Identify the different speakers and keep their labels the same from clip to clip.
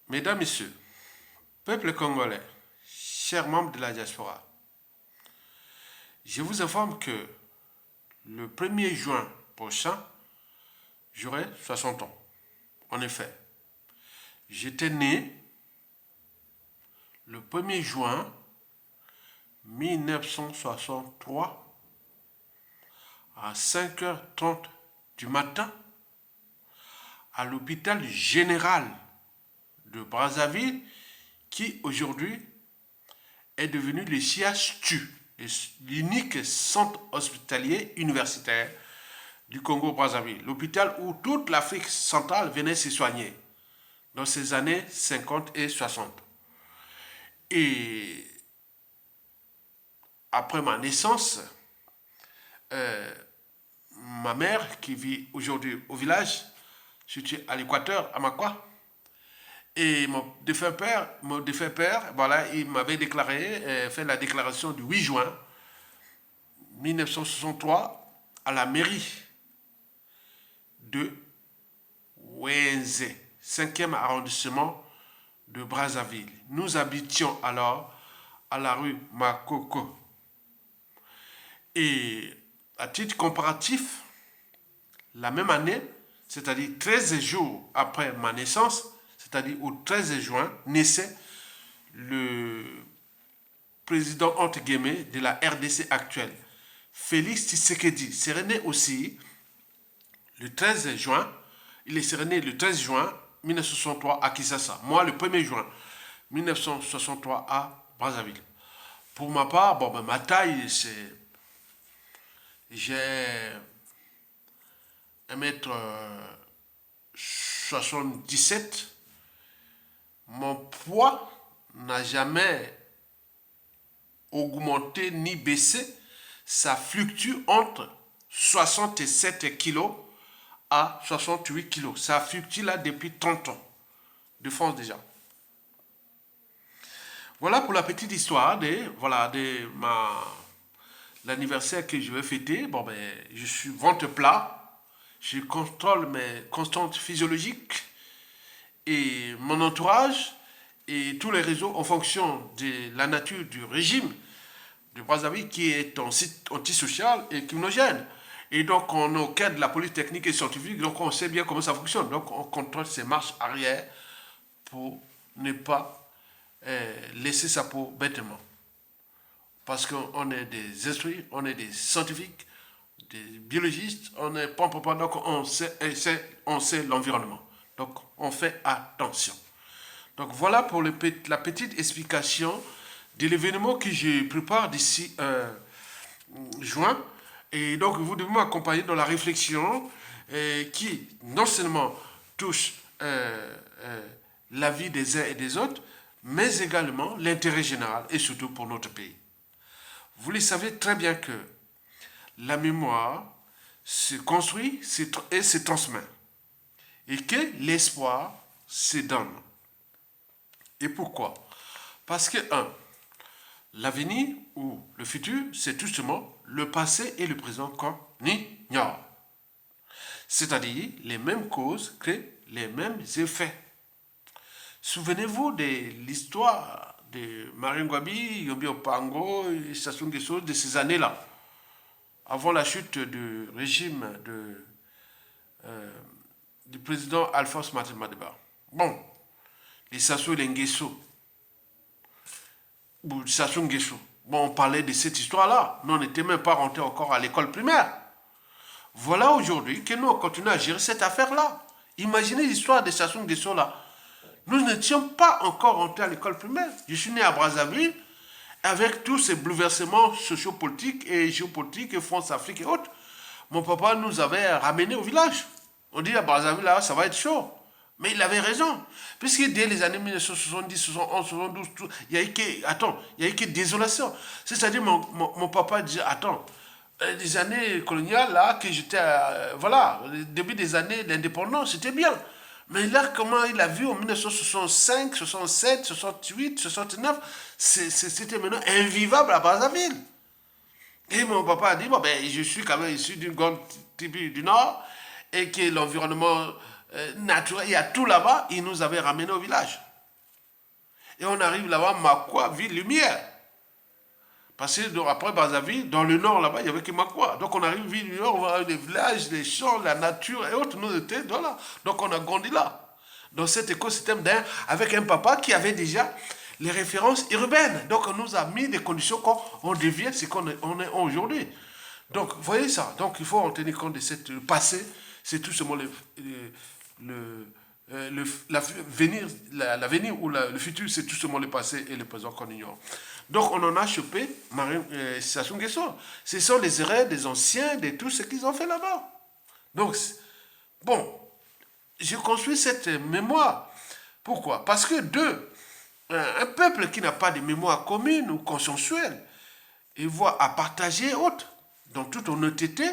Speaker 1: Mesdames, Messieurs, peuple congolais, chers membres de la diaspora, je vous informe que le 1er juin prochain, j'aurai 60 ans. En effet, j'étais né le 1er juin 1963 à 5h30 du matin à l'hôpital général de Brazzaville qui aujourd'hui est devenu le CHU, l'unique centre hospitalier universitaire du Congo-Brazzaville, l'hôpital où toute l'Afrique centrale venait se soigner dans ces années 50 et 60. Et après ma naissance, ma mère qui vit aujourd'hui au village, situé à l'Équateur, à Makwa, et mon défunt père, voilà, il m'avait déclaré, fait la déclaration du 8 juin 1963 à la mairie de Wenze, 5e arrondissement de Brazzaville. Nous habitions alors à la rue Makoko. Et à titre comparatif, la même année, c'est-à-dire 13 jours après ma naissance, c'est-à-dire au 13 juin, naissait le président entre guillemets de la RDC actuelle, Félix Tshisekedi. Serait né aussi le 13 juin, il est né le 13 juin 1963 à Kinshasa. Moi, le 1er juin 1963 à Brazzaville. Pour ma part, bon, ben, ma taille, c'est... J'ai 1m77. Mon poids n'a jamais augmenté ni baissé. Ça fluctue entre 67 kg à 68 kg. Ça fluctue là depuis 30 ans de France déjà. Voilà pour la petite histoire de l'anniversaire que je vais fêter. Bon, ben, je suis ventre plat. Je contrôle mes constantes physiologiques et mon entourage et tous les réseaux en fonction de la nature du régime de Brazzaville qui est antisocial et criminogène. Et donc, on est au cœur de la police technique et scientifique, donc on sait bien comment ça fonctionne. Donc, on contrôle ses marches arrière pour ne pas laisser sa peau bêtement. Parce qu'on est des esprits, on est des scientifiques, des biologistes, on est donc on sait l'environnement. Donc, on fait attention. Donc, voilà pour la petite explication de l'événement que je prépare d'ici juin. Et donc, vous devez m'accompagner dans la réflexion qui, non seulement touche la vie des uns et des autres, mais également l'intérêt général et surtout pour notre pays. Vous le savez très bien que la mémoire se construit et se transmet. Et que l'espoir se donne. Et pourquoi? Parce que, l'avenir ou le futur, c'est justement le passé et le présent qu'on ignore. C'est-à-dire, les mêmes causes créent les mêmes effets. Souvenez-vous de l'histoire de Marine Ngouabi, Yombi Opango, Sassou Nguesso, de ces années-là, avant la chute du régime du président Alphonse Martin Madeba. Bon, les Sassou et les Nguesso, ou Sassou Nguesso, bon, on parlait de cette histoire-là, mais on n'était même pas rentré encore à l'école primaire. Voilà aujourd'hui que nous, on continue à gérer cette affaire-là. Imaginez l'histoire de Sassou Nguesso là. Nous n'étions pas encore rentrés à l'école primaire. Je suis né à Brazzaville avec tous ces bouleversements sociopolitiques et géopolitiques et France-Afrique et autres. Mon papa nous avait ramenés au village. On dit à Brazzaville, là, ça va être chaud. Mais il avait raison. Puisque dès les années 1970, 71, 72, il n'y a eu que désolation. C'est-à-dire, mon papa disait, les années coloniales, là, que j'étais, le début des années d'indépendance, c'était bien. Mais là, comment il a vu en 1965, 67, 68, 69, c'était maintenant invivable à Brazzaville. Et mon papa a dit, bon, ben, je suis quand même issu d'une grande tribu du Nord, et que l'environnement naturel, il y a tout là-bas, il nous avait ramenés au village. Et on arrive là-bas, Makwa, ville lumière. Parce que après Brazzaville, dans le nord là-bas, il n'y avait que Makwa. Donc on arrive ville lumière, on voit les villages, les champs, la nature et autres. Nous étions là. Donc on a grandi là. Dans cet écosystème avec un papa qui avait déjà les références urbaines. Donc on nous a mis des conditions qu'on devienne ce qu'on est aujourd'hui. Donc, vous voyez ça. Donc, il faut en tenir compte de le passé. C'est tout seulement l'avenir ou le futur, c'est tout seulement le passé et le présent qu'on ignore. Donc, on en a chopé Sassou Nguesso. Ce sont les erreurs des anciens, de tout ce qu'ils ont fait là-bas. Donc, bon, je construis cette mémoire. Pourquoi? Parce que un peuple qui n'a pas de mémoire commune ou consensuelle, il voit à partager autre, dans toute honnêteté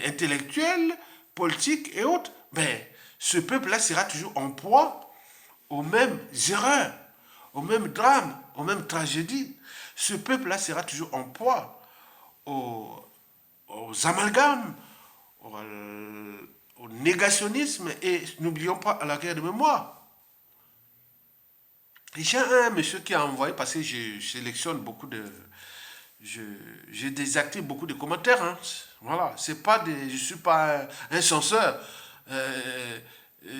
Speaker 1: intellectuelle, politique et autres, ben, ce peuple-là sera toujours en proie aux mêmes erreurs, aux mêmes drames, aux mêmes tragédies. Ce peuple-là sera toujours en proie aux amalgames, au négationnisme et n'oublions pas à la guerre de mémoire. J'ai un monsieur qui a envoyé, parce que je sélectionne beaucoup de... Je désactive beaucoup de commentaires. Hein. Voilà, c'est pas je ne suis pas un censeur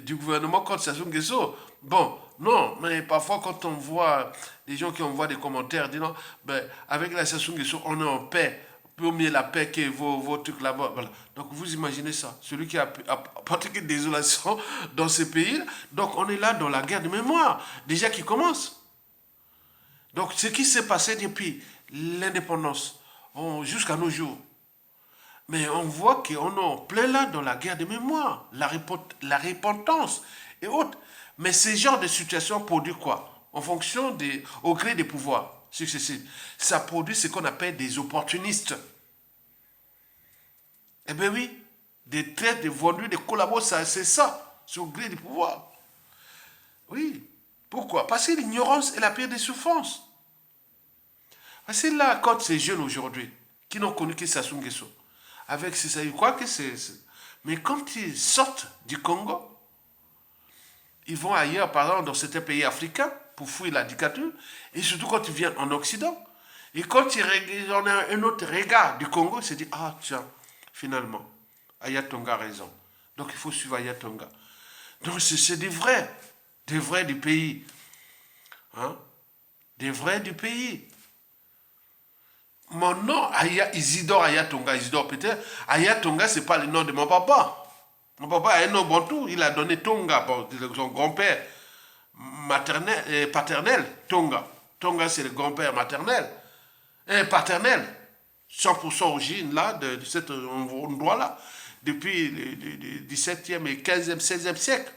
Speaker 1: du gouvernement contre Sassou Nguesso. Bon, non, mais parfois quand on voit des gens qui envoient des commentaires disant ben, avec la Sassou Nguesso, on est en paix, peut mieux la paix que vos trucs là-bas. Voilà. Donc vous imaginez ça, celui qui a pratiqué des désolations dans ce pays. Donc on est là dans la guerre de mémoire, déjà qui commence. Donc ce qui s'est passé depuis l'indépendance jusqu'à nos jours, mais on voit qu'on est en plein là dans la guerre de mémoire, la repentance et autres. Mais ce genre de situation produit quoi? En fonction au gré des pouvoirs successifs, ça produit ce qu'on appelle des opportunistes. Eh bien oui, des traites, des vendus, des collaborateurs, c'est ça, c'est au gré des pouvoirs. Oui. Pourquoi? Parce que l'ignorance est la pire des souffrances. C'est là, quand ces jeunes aujourd'hui, qui n'ont connu que Sassou Nguesso, avec ça, ils croient que c'est... Mais quand ils sortent du Congo, ils vont ailleurs, par exemple, dans certains pays africains, pour fuir la dictature, et surtout quand ils viennent en Occident, et quand ils ont un autre regard du Congo, ils se disent, ah tiens, finalement, Aya Tonga a raison. Donc il faut suivre Aya Tonga. Donc c'est des vrais du pays. Hein? Des vrais du pays. Mon nom, Isidore Ayatonga, Isidore peut-être. Ayatonga, ce n'est pas le nom de mon papa. Mon papa a un nom bantou, il a donné Tonga, son grand-père paternel, Tonga. Tonga, c'est le grand-père paternel. 100% origine là, de cet endroit-là, depuis le 17e et 15e, 16e siècle.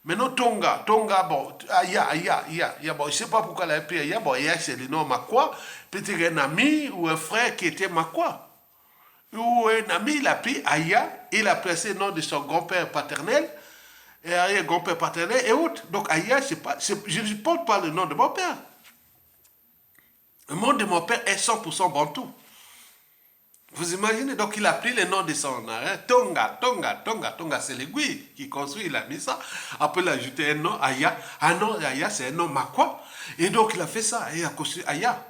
Speaker 1: Maintenant, Tonga, bon, Aya, bon, je ne sais pas pourquoi elle a appelé Aya, bon, Aya, c'est le nom Makwa, peut-être un ami ou un frère qui était Makwa. Ou un ami, il a pris Aya, il a placé le nom de son grand-père paternel, et arrière-grand-père paternel et autres. Donc, Aya, je ne porte pas le nom de mon père. Le nom de mon père est 100% bantou. Vous imaginez? Donc il a pris le nom de son Tonga, c'est l'aiguille qui construit, il a mis ça. Après il a ajouté un nom, Aya. Ah non, Aya c'est un nom Makwa. Et donc il a fait ça, et il a construit Aya.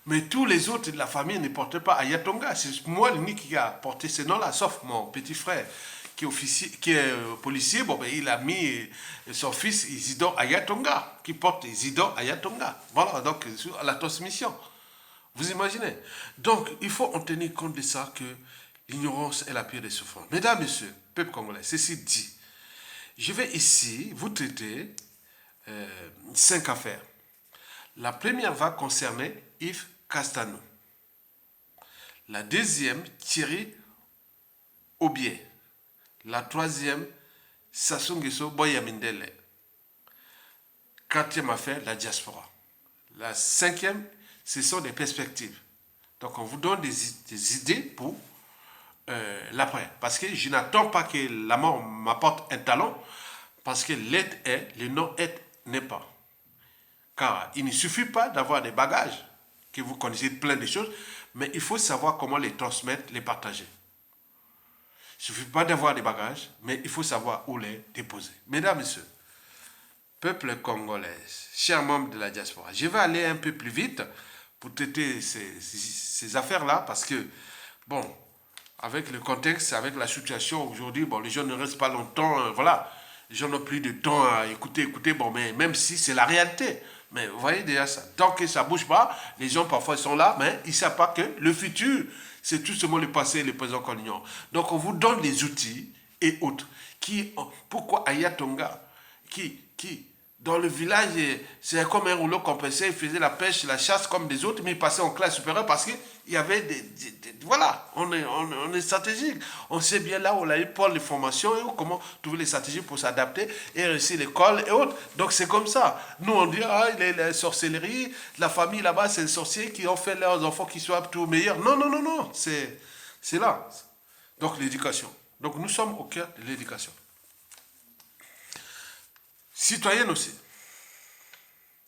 Speaker 1: Mais tous les autres de la famille ne portaient pas Aya Tonga. C'est moi l'unique qui a porté ce nom-là, sauf mon petit frère qui est policier. Bon, ben, il a mis son fils Isidore Aya Tonga, qui porte Isidore Aya Tonga. Voilà, donc à la transmission. Vous imaginez? Donc, il faut en tenir compte de ça, que l'ignorance est la pire des souffrances. Mesdames, Messieurs, peuple congolais, ceci dit, je vais ici vous traiter 5 affaires. La première va concerner Yves Castano. La deuxième, Thierry Obier. La troisième, Sassou Nguesso Boyamindele. Quatrième affaire, la diaspora. La cinquième, ce sont des perspectives. Donc, on vous donne des idées pour l'après. Parce que je n'attends pas que la mort m'apporte un talent, parce que l'être est, le non-être n'est pas. Car il ne suffit pas d'avoir des bagages, que vous connaissez plein de choses, mais il faut savoir comment les transmettre, les partager. Il ne suffit pas d'avoir des bagages, mais il faut savoir où les déposer. Mesdames, Messieurs, Peuple congolais, chers membres de la diaspora, je vais aller un peu plus vite pour traiter ces affaires-là parce que, bon, avec le contexte, avec la situation aujourd'hui, bon, les gens ne restent pas longtemps, voilà, les gens n'ont plus de temps à écouter, bon, mais même si c'est la réalité. Mais vous voyez déjà ça, tant que ça ne bouge pas, les gens parfois sont là, mais ils ne savent pas que le futur, c'est tout seulement le passé et le présent qu'on ignore. Donc on vous donne des outils et autres. Pourquoi Ayatonga, qui dans le village, c'est comme un rouleau compressé, il faisait la pêche, la chasse comme des autres, mais il passait en classe supérieure parce qu'il y avait voilà, on est stratégique. On sait bien là où on a eu pour les formations et comment trouver les stratégies pour s'adapter et réussir l'école et autres. Donc c'est comme ça. Nous on dit, ah, il est la sorcellerie, la famille là-bas, c'est les sorciers qui ont fait leurs enfants qui soient tout meilleurs. Non, non, non, non, c'est là. Donc l'éducation. Donc nous sommes au cœur de l'éducation. Citoyenne aussi.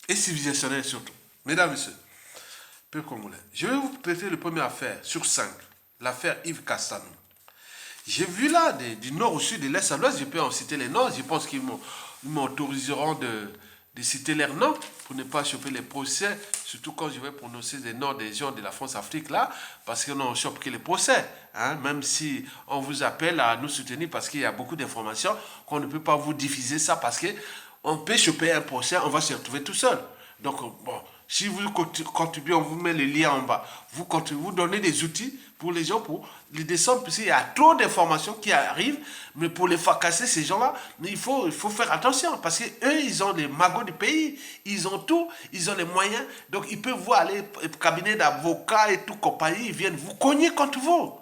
Speaker 1: Et civilisationnelle surtout. Mesdames et messieurs, peuple congolais, je vais vous traiter la première affaire sur 5. L'affaire Yves Castanou. J'ai vu là, du nord au sud, de l'est à l'ouest, je peux en citer les noms. Je pense qu'ils m'autoriseront de citer leurs noms pour ne pas choper les procès, surtout quand je vais prononcer les noms des gens de la France-Afrique là, parce qu'on ne chope que les procès. Hein, même si on vous appelle à nous soutenir parce qu'il y a beaucoup d'informations, qu'on ne peut pas vous diffuser ça parce qu'on peut choper un procès, on va se retrouver tout seul. Donc, bon, si vous contribuez, on vous met le lien en bas. Vous donnez des outils pour les gens pour les descendre, parce qu'il y a trop d'informations qui arrivent, mais pour les fracasser, ces gens-là, il faut faire attention, parce qu'eux, ils ont les magots du pays, ils ont tout, ils ont les moyens, donc ils peuvent vous aller au cabinet d'avocats et tout compagnie, ils viennent vous cogner contre vous.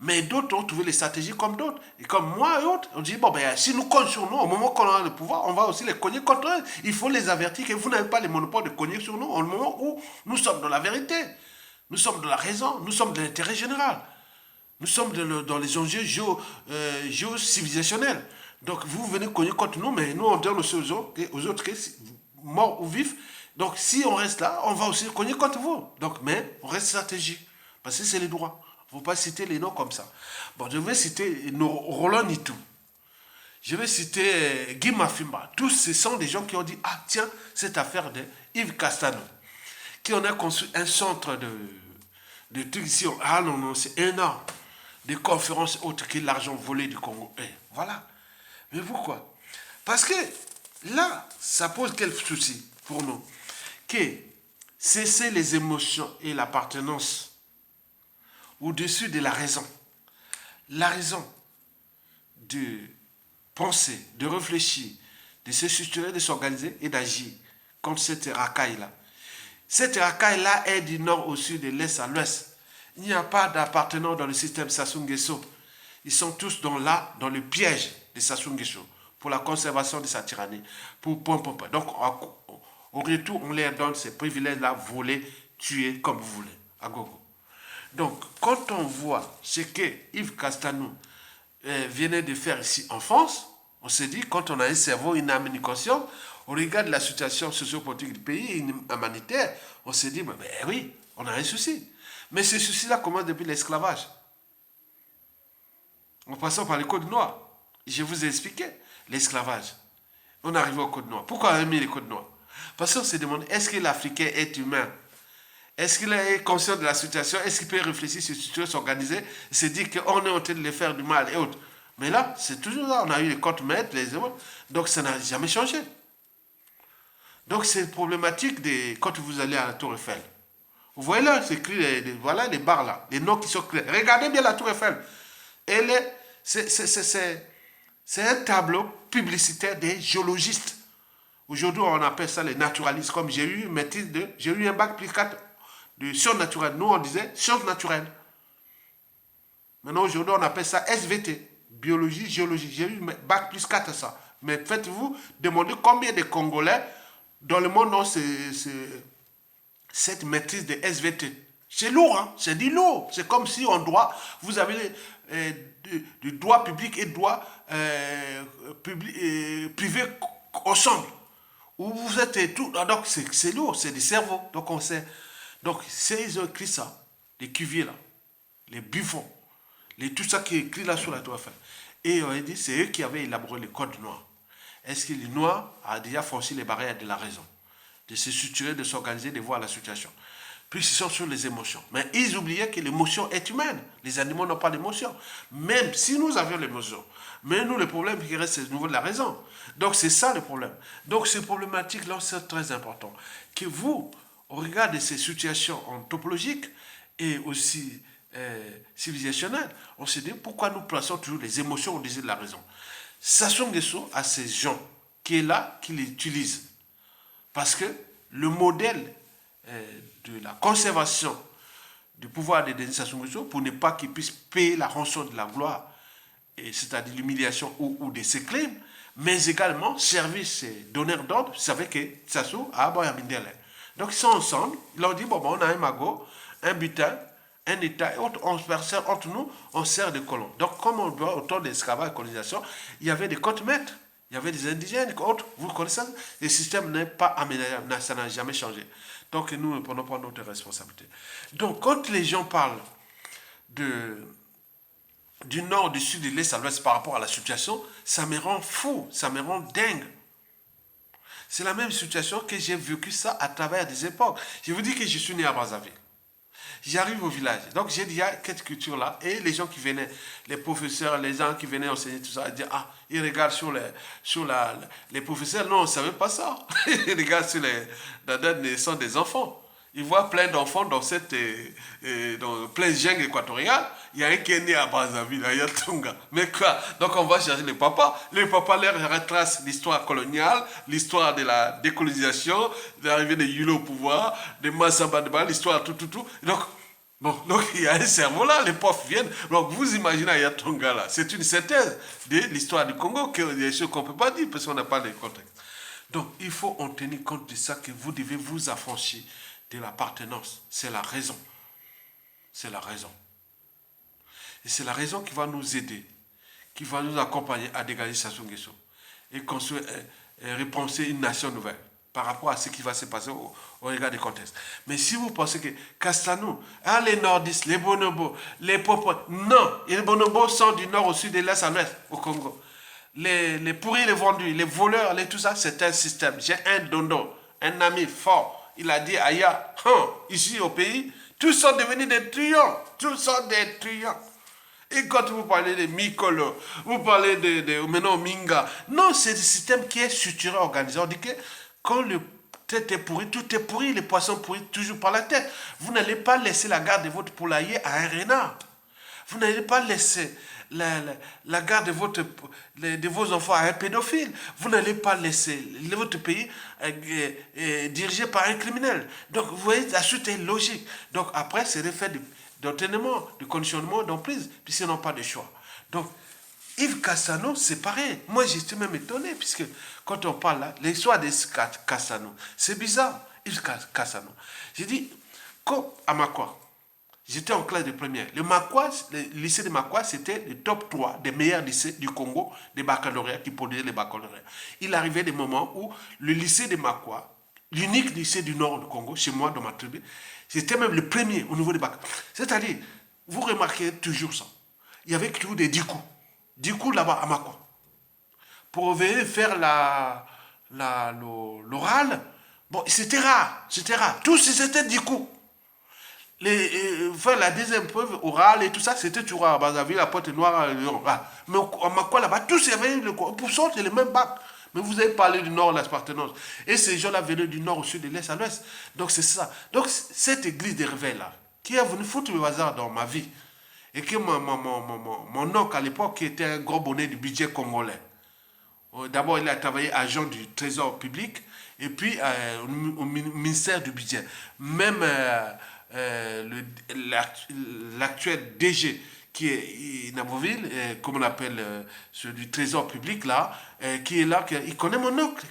Speaker 1: Mais d'autres ont trouvé les stratégies comme d'autres. Et comme moi et autres, on dit, bon, ben, si nous cognent sur nous, au moment qu'on a le pouvoir, on va aussi les cogner contre eux. Il faut les avertir que vous n'avez pas le monopole de cogner sur nous au moment où nous sommes dans la vérité. Nous sommes dans la raison. Nous sommes dans l'intérêt général. Nous sommes dans les enjeux géocivilisationnels. Donc, vous venez cogner contre nous, mais nous, on donne aussi aux autres que morts ou vifs. Donc, si on reste là, on va aussi cogner contre vous. Donc, mais on reste stratégique. Parce que c'est les droits. Il ne faut pas citer les noms comme ça. Bon, je vais citer Roland Nitou. Je vais citer Guy Mafimba. Tous ce sont des gens qui ont dit, ah tiens, cette affaire de Yves Castanou, qui en a construit un centre de trucs ici. Ah non, non, c'est énorme. Des conférences autres que l'argent volé du Congo. Et voilà. Mais pourquoi? Parce que là, ça pose quel souci pour nous? Que cesser les émotions et l'appartenance au-dessus de la raison. La raison de penser, de réfléchir, de se structurer, de s'organiser et d'agir contre cette racaille-là. Cette racaille-là est du nord au sud, de l'est à l'ouest. Il n'y a pas d'appartenant dans le système Sassou Nguesso. Ils sont tous dans le piège de Sassou Nguesso pour la conservation de sa tyrannie. Donc, au retour, on leur donne ces privilèges-là, voler, tuer comme vous voulez, à gogo. Donc, quand on voit ce que Yves Castanou venait de faire ici en France, on se dit, quand on a un cerveau, une âme, une conscience, on regarde la situation sociopolitique du pays, humanitaire, on se dit, ben oui, on a un souci. Mais ce souci-là commence depuis l'esclavage. En passant par le Code noir. Je vous ai expliqué l'esclavage. On arrive au Code noir. Pourquoi on a mis le Code noir? Parce qu'on se demande, est-ce que l'Africain est humain? Est-ce qu'il est conscient de la situation? Est-ce qu'il peut réfléchir sur la situation, s'organiser, se dire qu'on est en train de les faire du mal et autres? Mais là, c'est toujours là. On a eu les comptes maîtres, les autres. Donc, ça n'a jamais changé. Donc, c'est problématique quand vous allez à la Tour Eiffel. Vous voyez là, c'est écrit, voilà les barres là, les noms qui sont clairs. Regardez bien la Tour Eiffel. C'est un tableau publicitaire des géologistes. Aujourd'hui, on appelle ça les naturalistes. Comme j'ai eu un bac plus 4 de sciences naturelles. Nous, on disait sciences naturelles. Maintenant, aujourd'hui, on appelle ça SVT, biologie, géologie. J'ai eu un bac plus 4 à ça. Mais faites-vous demander combien de Congolais dans le monde ont cette maîtrise de SVT. C'est lourd, hein? C'est du lourd. C'est comme si vous avez du droit public et droit privé ensemble. Où vous êtes tout. Donc, c'est lourd, c'est du cerveau. Donc, on sait. Donc, ils ont écrit ça, les cuviers là, les buffons, tout ça qui est écrit là sur la tour Eiffel. Et on a dit, c'est eux qui avaient élaboré le code noir. est-ce que les Noirs a déjà franchi les barrières de la raison, de se structurer, de s'organiser, de voir la situation. Puis ils sont sur les émotions. Mais ils oubliaient que l'émotion est humaine. Les animaux n'ont pas d'émotion. Même si nous avions l'émotion. Mais nous, le problème qui reste, c'est au niveau de la raison. Donc c'est ça le problème. Donc ces problématiques-là, c'est très important. Que vous, au regard de ces situations anthropologiques et aussi civilisationnelles, on se dit pourquoi nous plaçons toujours les émotions au dessus de la raison. Sassou Nguesso a ces gens qui est là, qui l'utilisent. Parce que le modèle de la conservation du pouvoir de Denis Sassou Nguesso pour ne pas qu'il puisse payer la rançon de la gloire, c'est-à-dire l'humiliation ou de ses crimes, mais également servir ses donneurs d'ordre. Vous savez que Sassou a Aboya Mindele. Donc ils sont ensemble, ils leur disent, bon, on a un magot, un butin, un État, et entre nous, on sert de colons. Donc comme on voit autour de l'esclavage et de la colonisation, il y avait des contre-maîtres, il y avait des indigènes, autres, vous connaissez, le système n'est pas amélioré, ça n'a jamais changé. Donc nous ne prenons pas notre responsabilité. Donc quand les gens parlent du nord, du sud, de l'est à l'ouest par rapport à la situation, ça me rend fou, ça me rend dingue. C'est la même situation que j'ai vécu ça à travers des époques. Je vous dis que je suis né à Brazzaville. J'arrive au village. Donc j'ai dit, il y a cette culture-là. Et les gens qui venaient, les professeurs, les gens qui venaient enseigner tout ça, ils disaient, ah, ils regardent sur les professeurs. Non, on ne savait pas ça. Ils regardent sur la date de naissance des enfants. Ils voient plein d'enfants dans dans plein jungle équatorial. Il y a un qui est né à Brazzaville, il y a Tonga. Mais quoi? Donc on va chercher les papas. Les papas leur retracent l'histoire coloniale, l'histoire de la décolonisation, de l'arrivée des Yulo au pouvoir, de Massamba Deba, l'histoire tout. Donc il y a un cerveau là, les profs viennent. Donc vous imaginez Ayatonga là, c'est une synthèse de l'histoire du Congo, des choses qu'on ne peut pas dire parce qu'on n'a pas de contexte. Donc il faut en tenir compte de ça, que vous devez vous affranchir de l'appartenance. C'est la raison. C'est la raison. Et c'est la raison qui va nous aider, qui va nous accompagner à dégager Sassou Nguesso et construire et repenser une nation nouvelle par rapport à ce qui va se passer au regard des contextes. Mais si vous pensez que Castanou, les nordistes, les bonobos, les popos, non, les bonobos sont du nord au sud, de l'est à l'ouest au Congo. Les pourris, les vendus, les voleurs, tout ça, c'est un système. J'ai un dondo, un ami fort. Il a dit, Aya, ici au pays, tous sont devenus des truands. Tous sont des truands. Et quand vous parlez de Mikolo, vous parlez de maintenant Minga, non, c'est un système qui est structuré, organisé. On dit que quand le tête est pourri, tout est pourri, les poissons pourris toujours par la tête. Vous n'allez pas laisser la garde de votre poulailler à un renard. Vous n'allez pas laisser la garde de vos enfants à un pédophile. Vous n'allez pas laisser votre pays dirigé par un criminel. Donc, vous voyez, la suite est logique. Donc, après, c'est le fait d'entraînement, de conditionnement, d'emprise, puisqu'ils n'ont pas de choix. Donc, Yves Cassano, c'est pareil. Moi, j'étais même étonné, puisque quand on parle là, l'histoire de Cassano, c'est bizarre, Yves Cassano. J'ai dit, comme à Makwa, j'étais en classe de première. Le lycée de Makwa, c'était le top 3 des meilleurs lycées du Congo, des baccalauréats qui produisaient les baccalauréats. Il arrivait des moments où le lycée de Makwa, l'unique lycée du nord du Congo, chez moi, dans ma tribu, c'était même le premier au niveau des bacs. C'est-à-dire, vous remarquez toujours ça. Il y avait toujours des dikou. Dikou là-bas à Makwa. Pour venir faire l'oral, bon, c'était rare. Tous, c'était dikou. Faire la deuxième preuve orale et tout ça, c'était toujours à Brazzaville, à Pointe-Noire. Mais à Makwa là-bas, tous, il y avait pour sortir les mêmes bacs. Mais vous avez parlé du nord, l'appartenance. Et ces gens-là venaient du nord au sud, de l'est à l'ouest. Donc c'est ça. Donc cette église des réveils-là, qui est venue foutre le hasard dans ma vie, et que mon oncle à l'époque, qui était un gros bonnet du budget congolais. D'abord, il a travaillé agent du trésor public, et puis au ministère du budget. Même l'actuel DG, qui est Naboville, comme on appelle celui du trésor public là, qui est là, il connaît mon oncle,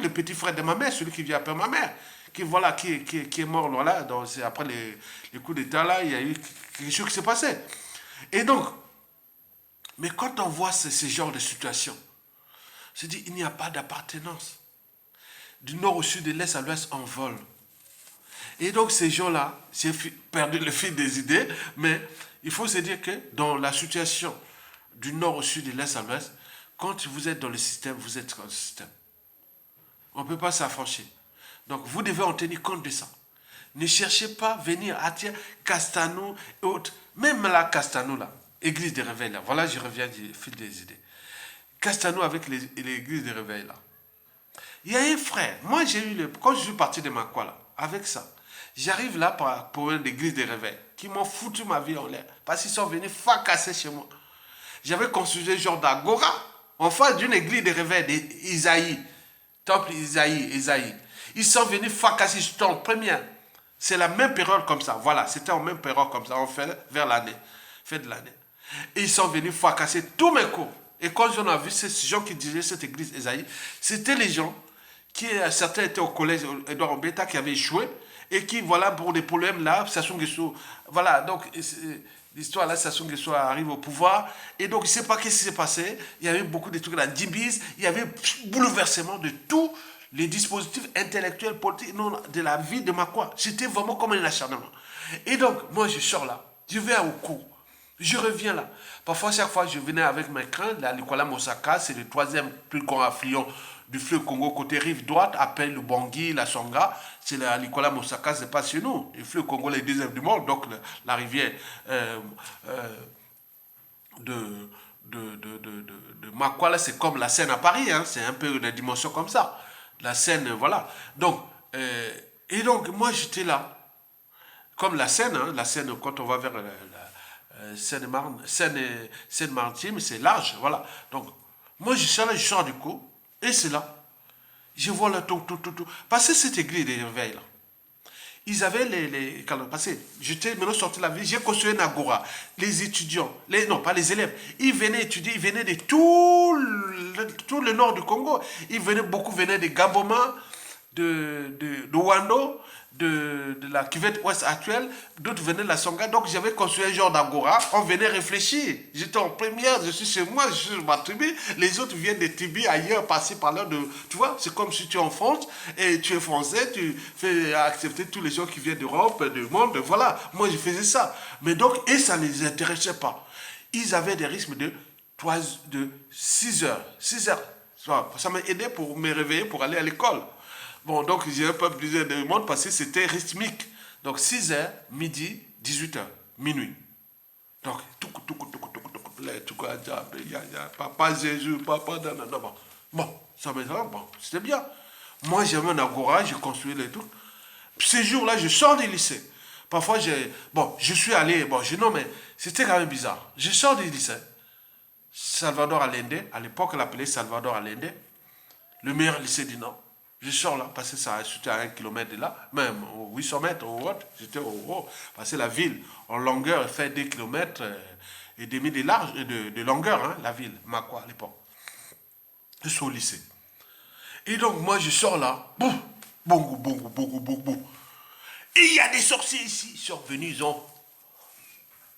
Speaker 1: le petit frère de ma mère, celui qui vient après ma mère, qui est mort là, après les coups d'État là, il y a eu quelque chose qui s'est passé. Et donc, mais quand on voit ce genre de situation, on se dit, il n'y a pas d'appartenance. Du nord au sud, de l'est à l'ouest, on vole. Et donc ces gens-là, j'ai perdu le fil des idées, mais il faut se dire que dans la situation du nord au sud et de l'est à l'ouest, Quand vous êtes dans le système, vous êtes dans le système. On ne peut pas s'affranchir. Donc, vous devez en tenir compte de ça. Ne cherchez pas à venir à Castano et autres. Même là, Castano, là, église des réveils, là. Voilà, je reviens du fil des idées. Castano avec l'église des réveils, là. Il y a un frère. Moi, j'ai eu quand je suis parti de Makwa, là, avec ça, j'arrive là pour une église des réveils qui m'ont foutu ma vie en l'air. Parce qu'ils sont venus fracasser chez moi. J'avais construit un genre d'agora en face d'une église des réveils d'Isaïe. Temple Isaïe. Ils sont venus fracasser, j'étais en première. C'est la même période comme ça. Voilà, c'était en même période comme ça. On fait vers l'année. Fin de l'année. Et ils sont venus fracasser tous mes cours. Et quand on a vu ces gens qui dirigeaient cette église Isaïe, c'était les gens qui, certains étaient au collège Edouard Mbeta qui avaient échoué et qui, voilà, pour des problèmes là, Sassou Nguesso, voilà, donc l'histoire là, Sassou Nguesso arrive au pouvoir et donc il ne sait pas qu'est-ce qui s'est passé. Il y avait beaucoup de trucs là, Dibis, il y avait bouleversement de tous les dispositifs intellectuels, politiques, non, de la vie de Makwa. C'était vraiment comme un acharnement. Et donc, moi, je sors là, je vais au cours. Je reviens là. Parfois, chaque fois, je venais avec mes crins. La Likola Mosaka, c'est le troisième plus grand affluent du fleuve Congo, côté rive droite, après le Bangui, la Songa. C'est la Likola Mosaka, c'est pas chez nous. Le fleuve Congo, est le deuxième du monde. Donc, la rivière de Makwa, là, c'est comme la Seine à Paris. Hein. C'est un peu une dimension comme ça. La Seine, voilà. Donc, et donc, moi, j'étais là. Comme la Seine, hein, la Seine, quand on va vers Seine-Maritime, c'est large, voilà. Donc, moi, je suis là, je sors du coup, et c'est là. Je vois là tout. Parce que cette église des réveils, là, ils avaient parce que j'étais maintenant sorti de la ville, j'ai construit un agora. Les étudiants, non, pas les élèves, ils venaient étudier, ils venaient de tout le nord du Congo. Beaucoup venaient de Gamboma, de Wando, de la cuvette ouest actuelle, d'autres venaient de la Songa. Donc j'avais construit un genre d'agora, on venait réfléchir. J'étais en première, je suis chez moi, je suis sur ma tribu, les autres viennent des tribus ailleurs, passer par là. Tu vois, c'est comme si tu es en France et tu es français, tu fais accepter tous les gens qui viennent d'Europe, du monde, voilà. Moi je faisais ça. Mais donc, et ça ne les intéressait pas. Ils avaient des rythmes de 6 heures. 6 heures. Ça m'a aidé pour me réveiller pour aller à l'école. Bon, donc, j'ai un peu plus de monde parce que c'était rythmique. Donc, 6h, midi, 18h, minuit. Donc, papa Jésus, papa, non. Bon, ça me bon, c'était bien. Moi, j'avais un agora, j'ai construit les trucs. Ces jours-là, je sors du lycée. Parfois, je suis allé, non, mais c'était quand même bizarre. Je sors du lycée. Salvador Allende, à l'époque, on l'appelait Salvador Allende, le meilleur lycée du Nord. Je sors là, parce que c'était à 1 kilomètre de là, même 800 mètres au haut, j'étais au haut. Parce que la ville, en longueur, fait 2 kilomètres et demi de large, de longueur, hein, la ville, Makwa à l'époque. Je suis au lycée. Et donc, moi, je sors là, boum, boum. Et il y a des sorciers ici, ils sont venus, ils ont...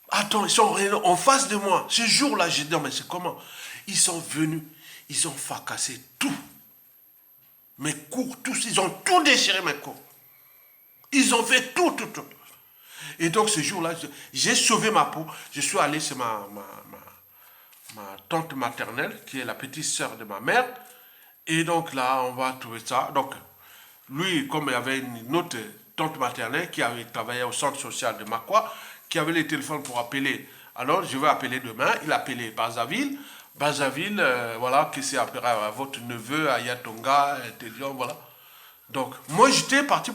Speaker 1: Attends, ils sont en face de moi. Ce jour-là, j'ai dit, non, mais c'est comment? Ils sont venus, ils ont fracassé tout. Mes cours, tous, ils ont tout déchiré mes cours. Ils ont fait tout. Et donc ce jour-là, j'ai sauvé ma peau. Je suis allé chez ma tante maternelle, qui est la petite sœur de ma mère. Et donc là, on va trouver ça. Donc, lui, comme il y avait une autre tante maternelle qui avait travaillé au centre social de Makwa, qui avait les téléphones pour appeler. Alors, je vais appeler demain. Il a appelé Brazzaville. Voilà, qui c'est après à votre neveu, à Yatonga, Télion, voilà. Donc, moi, j'étais parti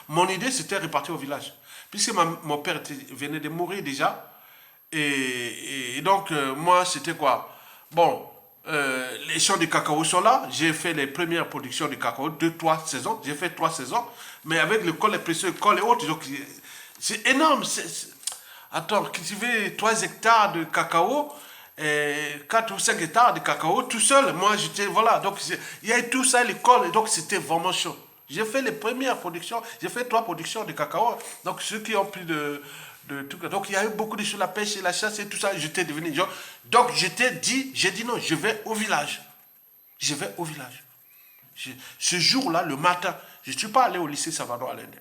Speaker 1: mon idée, c'était repartir au village. Puisque mon père venait de mourir déjà. Et donc, moi, c'était quoi? Bon, les champs de cacao sont là. J'ai fait les premières productions de cacao, 2-3 saisons. J'ai fait 3 saisons. Mais avec le col, les précieux cols et autres, donc, c'est énorme. Attends, cultiver 3 hectares de cacao, 4 ou 5 hectares de cacao tout seul. Moi, j'étais, voilà. Donc, il y a tout ça à l'école. Et donc, c'était vraiment chaud. J'ai fait les premières productions. J'ai fait 3 productions de cacao. Donc, ceux qui ont plus de trucs. Donc, il y a eu beaucoup de choses, la pêche et la chasse et tout ça. J'étais devenu genre. Donc, j'ai dit non, je vais au village. Je vais au village. Ce jour-là, le matin, je ne suis pas allé au lycée Salvador Allende.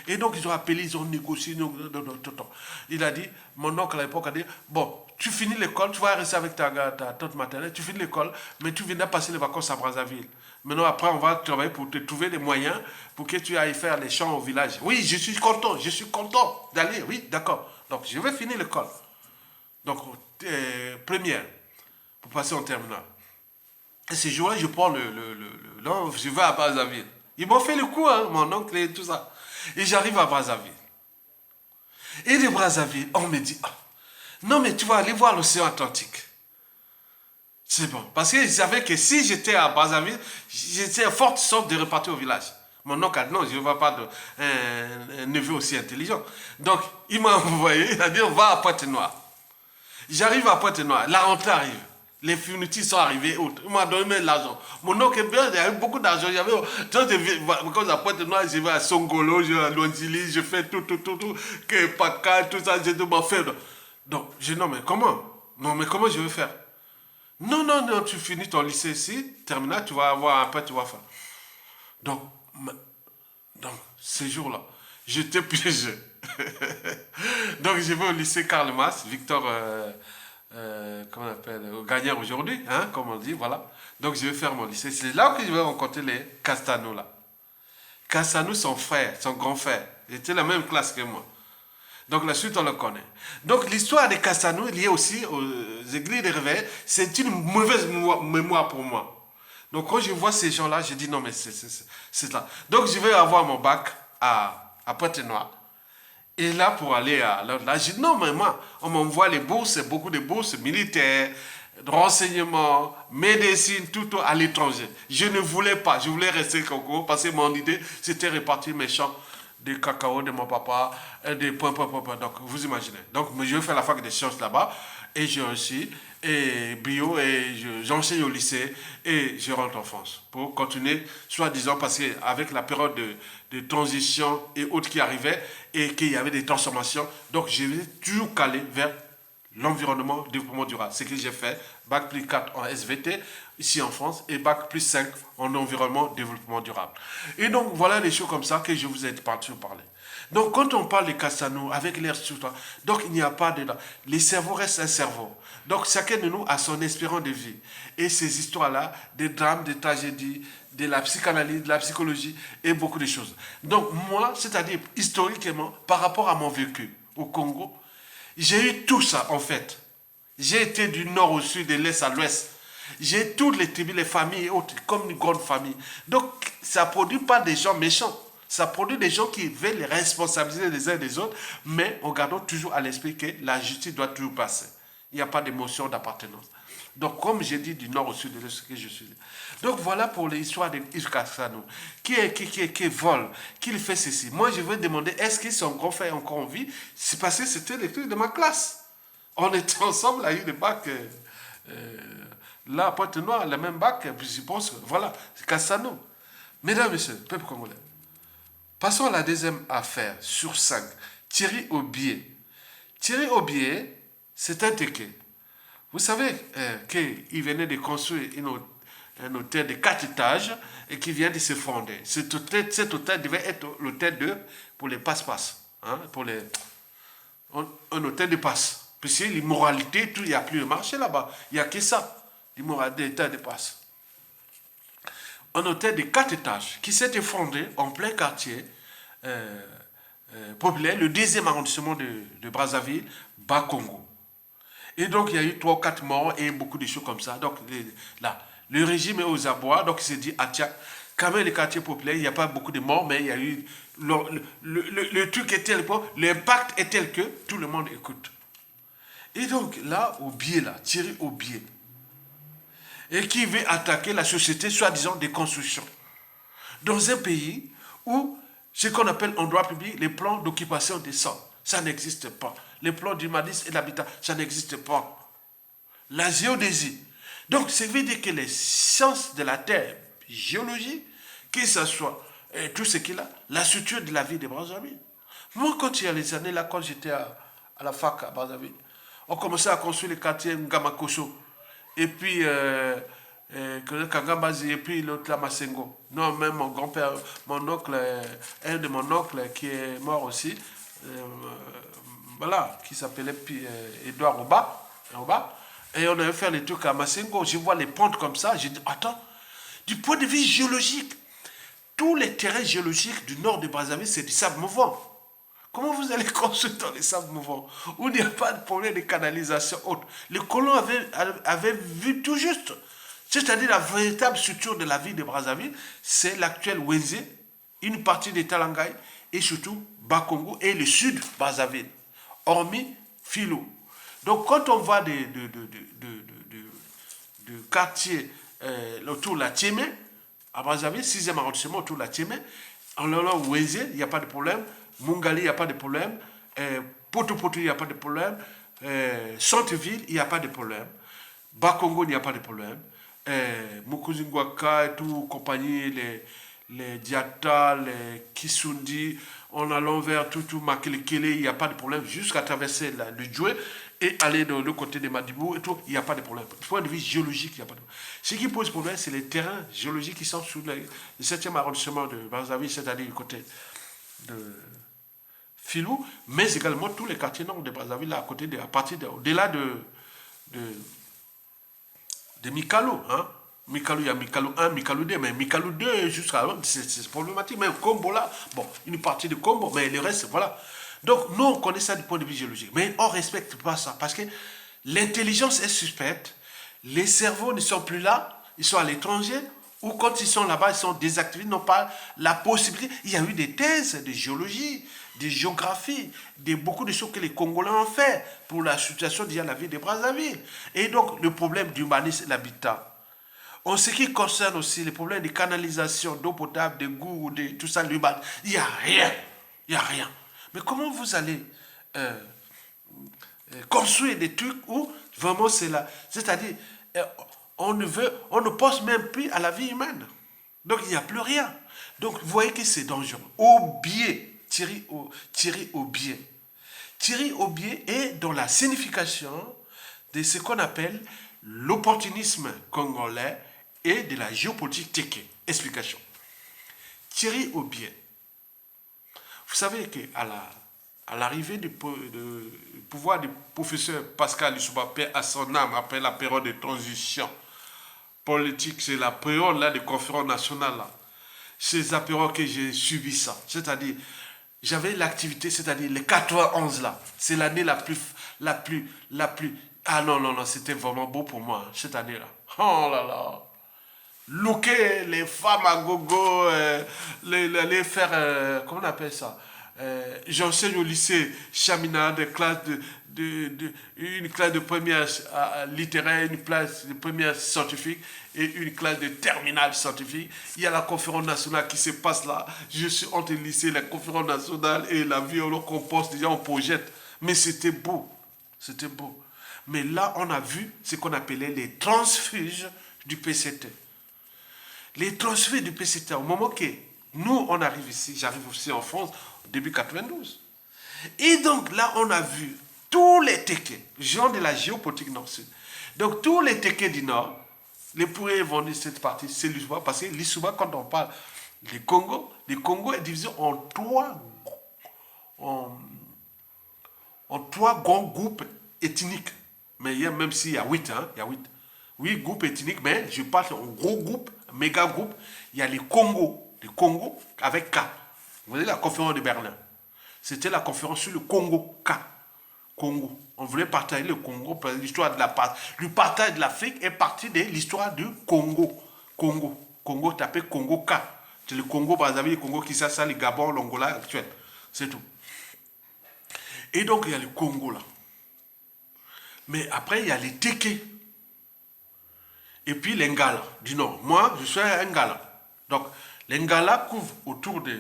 Speaker 1: Et donc, ils ont appelé, ils ont négocié. Non, non, non, non, non. Il a dit, mon oncle à l'époque a dit, bon, tu finis l'école, tu vas rester avec ta tante maternelle, tu finis l'école, mais tu viendras passer les vacances à Brazzaville. Maintenant, après, on va travailler pour te trouver des moyens pour que tu ailles faire les champs au village. Oui, je suis content d'aller, oui, d'accord. Donc, je vais finir l'école. Donc, première, pour passer en terminale. Et ce jour-là, je prends non, je vais à Brazzaville. Ils m'ont fait le coup, hein, mon oncle et tout ça. Et j'arrive à Brazzaville. Et de Brazzaville, on me dit, ah, non, mais tu vas aller voir l'océan Atlantique. C'est bon. Parce qu'ils savaient que si j'étais à Brazzaville, j'étais à forte sorte de repartir au village. Mon oncle a dit, non, je ne vois pas un neveu aussi intelligent. Donc, il m'a envoyé, il a dit, on va à Pointe-Noire. J'arrive à Pointe-Noire, la rentrée arrive. Les fournitures sont arrivées autres. Il m'a donné même l'argent. Mon oncle, il avait beaucoup d'argent. J'avais, quand à Pointe-Noire, je vais à Songolo, je vais à Luanzili, je fais tout, que Paka, tout ça, je dois faire. Donc, je dis, non, mais comment? Non, mais comment je vais faire? Non, non, non, tu finis ton lycée ici, terminal, tu vas avoir un peu, tu vas faire. Donc, donc ces jours-là, j'étais piégé. Donc, je vais au lycée Karl Mas, Victor, comment on appelle, gagnant aujourd'hui, hein, comme on dit, voilà. Donc, je vais faire mon lycée. C'est là que je vais rencontrer les Castanou, là. Castanou, son frère, son grand frère, il était la même classe que moi. Donc la suite, on le connaît. Donc l'histoire des Castanou, liée aussi aux églises de réveil, c'est une mauvaise mémoire pour moi. Donc quand je vois ces gens-là, je dis non, mais c'est là. Donc je vais avoir mon bac à Pointe-Noire. Et là, pour aller là, je dis non, mais moi, on m'envoie les bourses, beaucoup de bourses militaires, de renseignements, médecine, tout à l'étranger. Je ne voulais pas, je voulais rester au Congo parce que mon idée, c'était répartir mes champs de cacao de mon papa, des points. Donc, vous imaginez. Donc, je vais faire la fac des sciences là-bas, et j'ai réussi, et bio, et j'enseigne au lycée, et je rentre en France pour continuer, soi-disant, parce qu'avec la période de transition et autres qui arrivaient, et qu'il y avait des transformations, donc je vais toujours caler vers l'environnement, développement durable. C'est ce que j'ai fait, Bac plus 4 en SVT, ici en France, et Bac plus 5 en environnement, développement durable. Et donc, voilà les choses comme ça que je vous ai parti parler. Donc, quand on parle des Castanou, avec l'air sur toi, donc il n'y a pas de... Les cerveaux restent un cerveau. Donc, chacun de nous a son espérance de vie. Et ces histoires-là, des drames, des tragédies, de la psychanalyse, de la psychologie, et beaucoup de choses. Donc, moi, c'est-à-dire, historiquement, par rapport à mon vécu au Congo, j'ai eu tout ça, en fait. J'ai été du nord au sud, de l'est à l'ouest. J'ai toutes les tribus, les familles et autres, comme une grande famille. Donc, ça ne produit pas des gens méchants. Ça produit des gens qui veulent les responsabiliser les uns des autres, mais en gardant toujours à l'esprit que la justice doit toujours passer. Il n'y a pas d'émotion d'appartenance. Donc, comme j'ai dit, du nord au sud de l'est, que je suis. Donc, voilà pour l'histoire de Castanou. Qui vole, qui fait ceci. Moi, je veux demander, est-ce que son grand frère est encore en vie? C'est parce que c'était les trucs de ma classe. On était ensemble, à eu le bac, là, à Pointe-Noire, le même bac, puis je pense, voilà, c'est Castanou. Mesdames et messieurs, peuple congolais, passons à la deuxième affaire, sur 5. Thierry Aubier. Thierry Aubier, c'est un Téké. Vous savez qu'il venait de construire un hôtel de 4 étages et qui vient de se fonder. Cet hôtel devait être l'hôtel pour les passe-passe. Hein, un hôtel de passe. Parce que l'immoralité, il n'y a plus de marché là-bas. Il n'y a que ça. L'immoralité de passe. Un hôtel de 4 étages qui s'est effondré en plein quartier populaire, le 2e arrondissement de Brazzaville, Bas-Congo. Et donc, il y a eu 3 ou 4 morts et beaucoup de choses comme ça. Donc, là, le régime est aux abois. Donc, il s'est dit, ah tiens, quand même, les quartiers populaires, il n'y a pas beaucoup de morts, mais il y a eu... Le truc est tel point, l'impact est tel que tout le monde écoute. Et donc, là, Thierry Aubier, et qui veut attaquer la société, soi-disant, des constructions. Dans un pays où, ce qu'on appelle en droit public, les plans d'occupation des sols, ça n'existe pas. Les plans d'urbanisme et d'habitat, ça n'existe pas. La géodésie. Donc, ça veut dire que les sciences de la terre, géologie, que ce soit tout ce qu'il a, la structure de la vie de Brazzaville. Moi, quand il y a les années là, quand j'étais à la fac à Brazzaville, on commençait à construire les quartiers Ngamakoso. Et puis, Kangambazi et puis l'autre là, Masengo. Non, même mon grand-père, mon oncle, un de mon oncle qui est mort aussi, euh, voilà, qui s'appelait Edouard Oba. Et on avait fait les trucs à Masengo. Je vois les pentes comme ça. J'ai dit, attends, du point de vue géologique, tous les terrains géologiques du nord de Brazzaville, c'est du sable mouvant. Comment vous allez construire dans les sables mouvants où il n'y a pas de problème de canalisation haute? Les colons avaient vu tout juste. C'est-à-dire la véritable structure de la ville de Brazzaville, c'est l'actuel Wenze, une partie de Talangay et surtout Bakongo et le sud Brazzaville, hormis Filou. Donc quand on voit de quartiers autour de la Tiémé, à Brazzaville, 6e arrondissement autour de la Tiémé, en allant Wenze, il n'y a pas de problème, Mungali, il n'y a pas de problème, Poto, il n'y a pas de problème, Centreville, il n'y a pas de problème, Bakongo, il n'y a pas de problème, Mukuzingwaka et tout, compagnie, les Diata, les Kisundi, en allant vers tout Makelekele, il n'y a pas de problème, jusqu'à traverser le Djoué et aller de l'autre côté de Madibou et tout, il n'y a pas de problème. Du point de vue géologique, il n'y a pas de problème. Ce qui pose problème, c'est les terrains géologiques qui sont sous le 7e arrondissement de Brazzaville, c'est-à-dire du côté de Filou, mais également tous les quartiers nord de Brazzaville, à côté à partir au-delà de Mikalo, hein. Mikalo, il y a Mikalo 1, Mikalo 2, mais Mikalo 2 jusqu'à c'est problématique. Mais Combo là, bon, une partie de Combo, mais le reste, voilà. Donc, nous, on connaît ça du point de vue géologique. Mais on ne respecte pas ça parce que l'intelligence est suspecte, les cerveaux ne sont plus là, ils sont à l'étranger, ou quand ils sont là-bas, ils sont désactivés, ils n'ont pas la possibilité. Il y a eu des thèses de géologie, de géographie, beaucoup de choses que les Congolais ont fait pour la situation d'il y a la ville de Brazzaville. Et donc, le problème d'humanisme et l'habitat. En ce qui concerne aussi les problèmes de canalisation, d'eau potable, de goût, de tout ça, l'humanisme, il n'y a rien. Il n'y a rien. Mais comment vous allez construire des trucs où vraiment c'est là? C'est-à-dire, on ne pense même plus à la vie humaine. Donc il n'y a plus rien. Donc vous voyez que c'est dangereux. Aubier, Thierry Aubier. Thierry Aubier est dans la signification de ce qu'on appelle l'opportunisme congolais et de la géopolitique tchéké. Explication. Thierry Aubier. Vous savez qu'à l'arrivée du pouvoir du professeur Pascal Lissouba, à son âme, après la période de transition politique, c'est la période là, de conférence nationale. Là. C'est la période que j'ai suivi ça. C'est-à-dire, j'avais l'activité, c'est-à-dire les 91 là. C'est l'année la plus. Ah non, c'était vraiment beau pour moi, cette année-là. Oh là là. Looker les femmes à gogo, les faire, comment on appelle ça? J'enseigne au lycée Chamina, une classe de première littéraire, une classe de première scientifique et une classe de terminale scientifique. Il y a la conférence nationale qui se passe là. Je suis entre le lycée, la conférence nationale et la vie, on compose déjà, on projette. Mais c'était beau. C'était beau. Mais là, on a vu ce qu'on appelait les transfuges du PCT. Les transfuges du PCT, au moment que nous, on arrive ici, j'arrive aussi en France, début 92. Et donc là, on a vu tous les téquets, gens de la géopolitique nord-sud. Donc tous les téquets du nord, les pourraient vont de cette partie, c'est l'Issouba, parce que l'Issouba, quand on parle du Congo, le Congo est divisé en trois grands groupes ethniques. Mais il y a, même s'il y a 8, hein, il y a 8. Oui, groupes ethniques, mais je parle en gros groupe, méga groupe. Il y a les Congo avec K. Vous voyez la conférence de Berlin. C'était la conférence sur le Congo K. Congo. On voulait partager le Congo parce que l'histoire de le partage de l'Afrique est partie de l'histoire du Congo. Congo tapé Congo K. C'est le Congo Brazzaville, le Congo Kinshasa, le Gabon, l'Angola actuel. C'est tout. Et donc il y a le Congo là. Mais après il y a les Téké. Et puis les Ngala du Nord. Moi, je suis un Ngala. Donc les Ngala couvrent autour de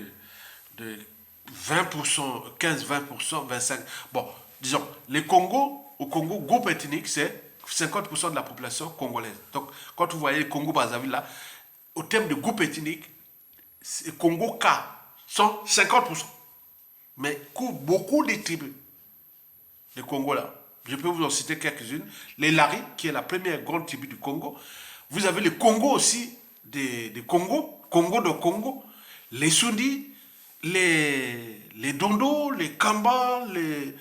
Speaker 1: 20%, 15-20%, 25%. Bon, disons, les Congo, au Congo, groupe ethnique, c'est 50% de la population congolaise. Donc, quand vous voyez le Congo-Brazzaville là, au terme de groupe ethnique, les Congo-K sont 50%. Mais couvrent beaucoup de tribus. Les Congo là. Je peux vous en citer quelques-unes. Les Lari, qui est la première grande tribu du Congo. Vous avez le Congo aussi, des Congo, Congo de Congo, les Soudi, les Dondo, les Kamba, les,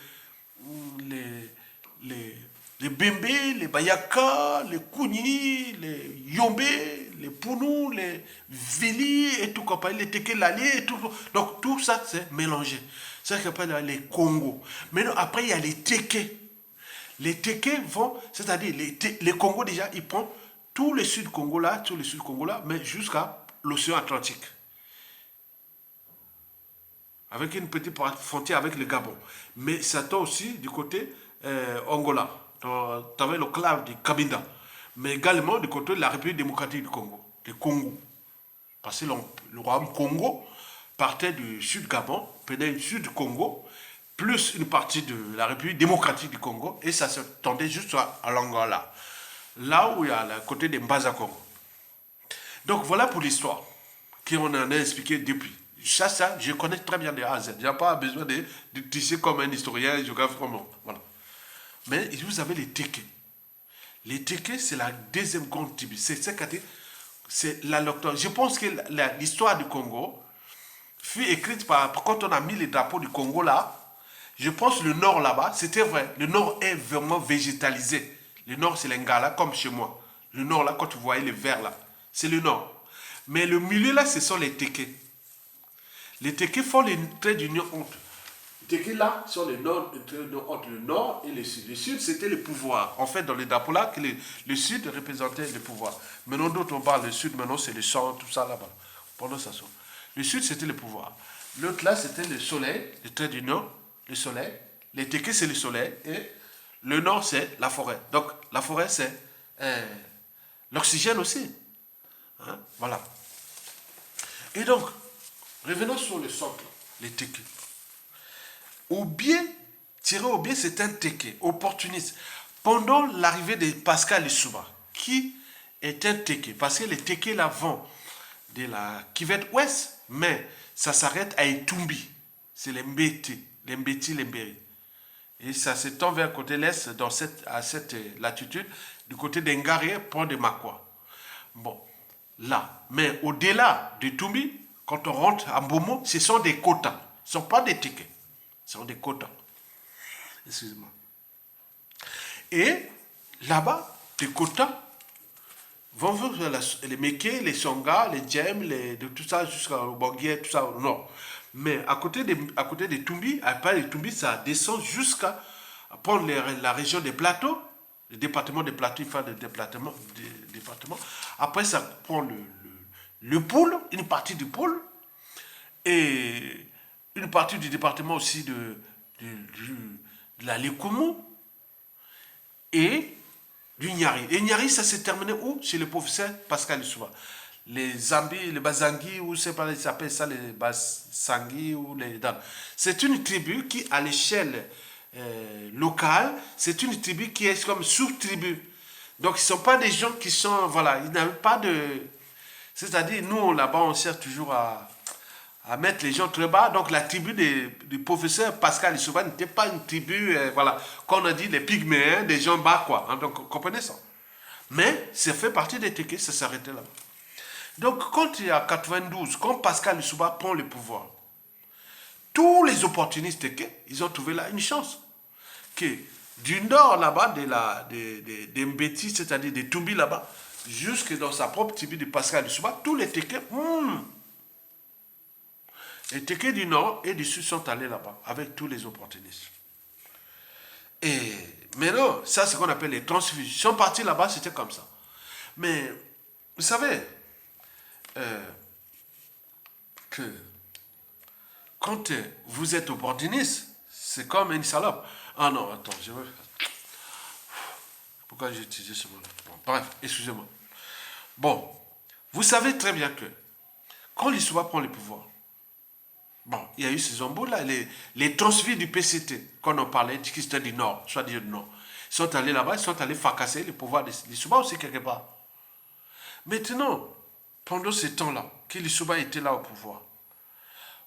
Speaker 1: les, les Bembe, les Bayaka, les Kouni, les Yombe, les Pounou, les Vili et tout compagnie, les Tekelali et tout. Donc tout ça c'est mélangé. C'est ça qu'on appelle les Congo. Maintenant après il y a les Teke. Les Teke vont, c'est-à-dire les Congo déjà, ils prennent tout le sud Congo là, tout le sud Congo là, mais jusqu'à l'océan Atlantique. Avec une petite frontière avec le Gabon. Mais ça tombe aussi du côté Angola. Tu avais le clave du Cabinda. Mais également du côté de la République démocratique du Congo, le Congo. Parce que le royaume Congo partait du sud Gabon, prenait le sud Congo, plus une partie de la République démocratique du Congo, et ça se tendait juste à l'Angola. Là où il y a le côté des Mbaza Congo. Donc voilà pour l'histoire, qu'on en a expliqué depuis. Ça, je connais très bien de A à Z. Je n'ai pas besoin de tisser comme un historien, géographe comme moi. Voilà. Mais vous avez les Teke. Les Teke, c'est la deuxième grande tribu. C'est la localité. Je pense que l'histoire du Congo fut écrite quand on a mis les drapeaux du Congo là. Je pense que le nord là-bas, c'était vrai. Le nord est vraiment végétalisé. Le nord, c'est l'Ingala, comme chez moi. Le nord là, quand vous voyez les verts là, c'est le nord. Mais le milieu là, ce sont les Teke. Les Teke font les traits d'union entre. Les Teke là sont les nord, entre le nord et le sud. Le sud, c'était le pouvoir. En fait, dans les drapeaux là, le sud représentait le pouvoir. Maintenant, d'autres, on parle du sud, maintenant, c'est le sang, tout ça là-bas. Pendant ça, le sud, c'était le pouvoir. L'autre là, c'était le soleil, le trait d'union, le soleil. Les Teke, c'est le soleil. Et le nord, c'est la forêt. Donc, la forêt, c'est l'oxygène aussi. Hein? Voilà. Et donc, revenons sur le centre, les Teke. Aubier, tiré au biais, c'est un Teke, opportuniste. Pendant l'arrivée de Pascal Lissouba, qui est un Teke, parce que les Teke là vont de la Kivette ouest, mais ça s'arrête à Etumbi. C'est les Mbeti, les Mberi. Et ça s'étend vers le côté l'est, à cette latitude, du côté d'Engaré, pont de Makwa. Bon, là. Mais au-delà de Tumbi, quand on rentre à Mbomo, ce sont des quotas. Ce ne sont pas des tickets. Ce sont des quotas. Excusez-moi. Et là-bas, les quotas vont vers les Méké, les Songa, les Djem, de tout ça jusqu'au Banguier, tout ça au nord. Mais à côté de Tumbi, après les Tumbi, ça descend jusqu'à prendre la région des plateaux, le département des plateaux, il fait des départements. Après, ça prend le pôle, une partie du pôle, et une partie du département aussi de la Lekumu, et du Nyari. Et Nyari, ça s'est terminé où? Chez le professeur Pascal Lissouba. Les Zambi, les Bazangi, ou c'est pas, ils s'appellent ça les Bazangi, ou les... C'est une tribu qui, à l'échelle locale, c'est une tribu qui est comme sous-tribu. Donc, ce ne sont pas des gens qui sont, voilà, ils n'ont pas de... C'est-à-dire, nous, là-bas, on sert toujours à mettre les gens très bas. Donc, la tribu du professeur Pascal Lissouba n'était pas une tribu, voilà, qu'on a dit, les pygméens, des gens bas, quoi. Hein, donc, vous comprenez ça? Mais, ça fait partie des Teke, ça s'arrêtait là. Donc, quand il y a 92, quand Pascal Lissouba prend le pouvoir, tous les opportunistes Teke, ils ont trouvé là une chance. Que du nord là-bas, des Mbeti, c'est-à-dire des Tumbi là-bas, jusque dans sa propre tribu de Pascal Lissouba, tous les Teke, les Teke du nord et du sud sont allés là-bas, avec tous les opportunistes. Et maintenant, ça, c'est ce qu'on appelle les transfuges. Ils sont partis là-bas, c'était comme ça. Mais, vous savez, que quand vous êtes opportuniste, c'est comme une salope. Ah non, attends, je veux... Pourquoi j'ai utilisé ce mot-là? Bon, bref, excusez-moi. Bon, vous savez très bien que quand l'histoire prend le pouvoir, bon, il y a eu ces embouts là, les transfuges du PCT, quand on parlait qui étaient du Nord, soit du Nord, ils sont allés là-bas, ils sont allés fracasser le pouvoir de l'Issouba aussi quelque part. Maintenant, pendant ce temps-là, que l'Issouba était là au pouvoir,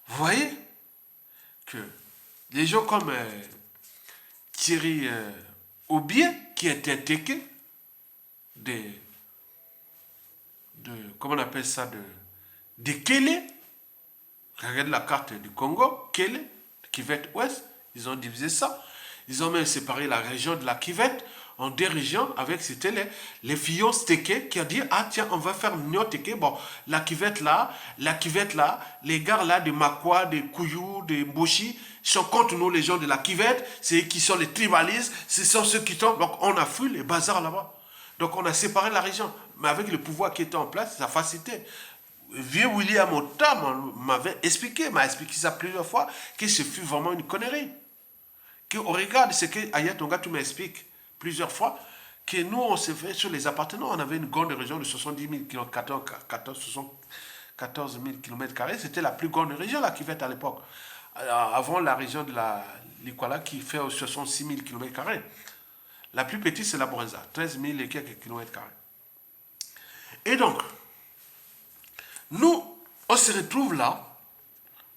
Speaker 1: vous voyez que les gens comme Thierry Aubier, qui était Teke, comment on appelle ça, de Kélé. Regardez la carte du Congo, Kélé, Kivette Ouest, ils ont divisé ça. Ils ont même séparé la région de la Kivette en deux régions avec, c'était les Fillons Teke qui ont dit, ah tiens, on va faire Nyon Teke. Bon, la Kivette là, les gars là de Makwa, de Kouyou, de Mboshi, sont contre nous, les gens de la Kivette, c'est eux qui sont les tribalistes, ce sont ceux qui tombent. Donc on a fui les bazars là-bas. Donc on a séparé la région. Mais avec le pouvoir qui était en place, ça facilitait. Vieux William Otam m'avait expliqué, m'a expliqué ça plusieurs fois, que ce fut vraiment une connerie. Qu'on regarde ce que Ayat Tongatou m'explique plusieurs fois, que nous, on s'est fait sur les appartenants, on avait une grande région de 70 000 km, 14 000 km², c'était la plus grande région, la Kivette à l'époque. Avant la région de l'Ikwala qui fait 66 000 km². La plus petite, c'est la Brenza, 13 000 et quelques km². Et donc, nous, on se retrouve là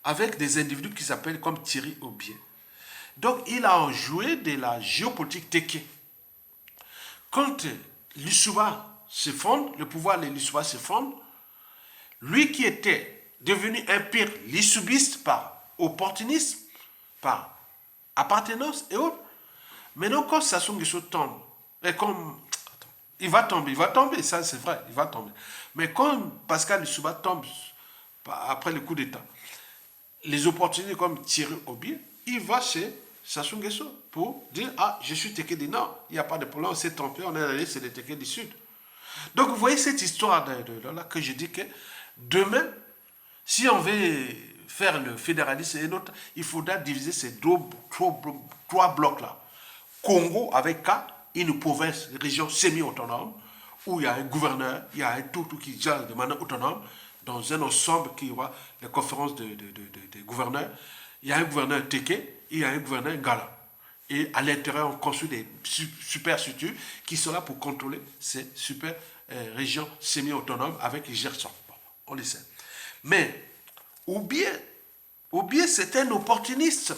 Speaker 1: avec des individus qui s'appellent comme Thierry Aubier. Donc, il a joué de la géopolitique Teke. Quand l'Issouba se fonde, le pouvoir de l'Issouba se fonde, lui qui était devenu un pire l'issoubiste par opportunisme, par appartenance et autres, maintenant quand Sassou Nguesso tombe, et comme il va tomber, ça c'est vrai, il va tomber. Mais quand Pascal Lissouba tombe après le coup d'État, les opportunités comme Thierry Obier, il va chez Sassou Nguesso pour dire ah, je suis Teke du Nord, il n'y a pas de problème, on s'est trompé, on est allé c'est les Teke du Sud. Donc vous voyez cette histoire là que je dis que demain, si on veut faire le fédéralisme et l'autre, il faudra diviser ces trois blocs-là. Congo avec K, une province, une région semi-autonome, où il y a un gouverneur, il y a un tout qui gère de manière autonome, dans un ensemble qui aura les conférences de gouverneurs. Il y a un gouverneur Teke, il y a un gouverneur Ngala. Et à l'intérieur, on construit des super structures qui sont là pour contrôler ces super régions semi-autonomes avec les Gerson. Bon, on le sait. Mais, ou bien c'est un opportuniste.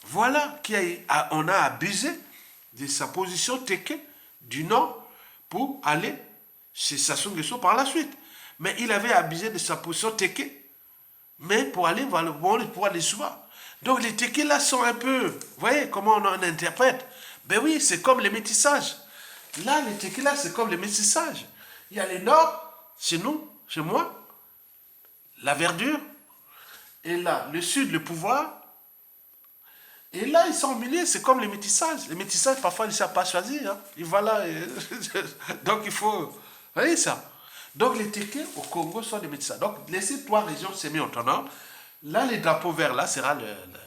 Speaker 1: Voilà on a abusé de sa position Teke du Nord pour aller chez Sassou Nguesso par la suite. Mais il avait abusé de sa position Teke, mais pour aller vers le pouvoir des Souba. Donc les Teke là sont un peu, vous voyez comment on interprète. Ben oui, c'est comme les métissages. Là, les Teke là, c'est comme les métissages. Il y a les Nord, chez nous, chez moi, la verdure, et là, le Sud, le pouvoir. Et là, ils sont au milieu, c'est comme les métissages. Les métissages, parfois, ils ne savent pas choisir. Hein. Ils vont là. Donc, il faut. Vous voyez ça? Donc, les Teke au Congo sont des métissages. Donc, laissez trois régions semi-autonomes. Là, les drapeaux verts, là, sera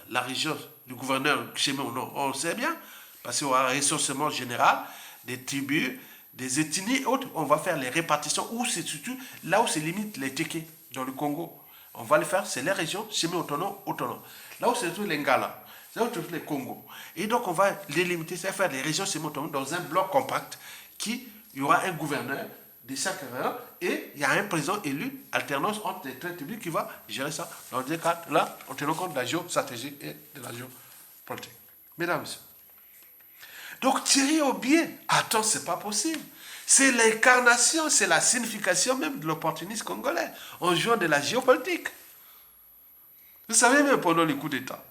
Speaker 1: la région du gouverneur Chémé ou non. On sait bien, parce qu'il y aura un recensement général des tribus, des ethnies et autres. On va faire les répartitions où c'est surtout là où se limitent les Teke dans le Congo. On va le faire, c'est les régions semi-autonomes, autonomes. Là où se trouvent les Ngala. C'est où les Congo. Et donc, on va les limiter, c'est faire les régions semi-autonomes dans un bloc compact il y aura un gouverneur de chaque région et il y a un président élu, alternance entre les traits publics qui va gérer ça. Dans des cas, là, on tient compte de la géostratégie et de la géopolitique. Mesdames, messieurs. Donc, Thierry Aubier, attends, c'est pas possible. C'est l'incarnation, c'est la signification même de l'opportunisme congolais en jouant de la géopolitique. Vous savez, même pendant les coups d'État,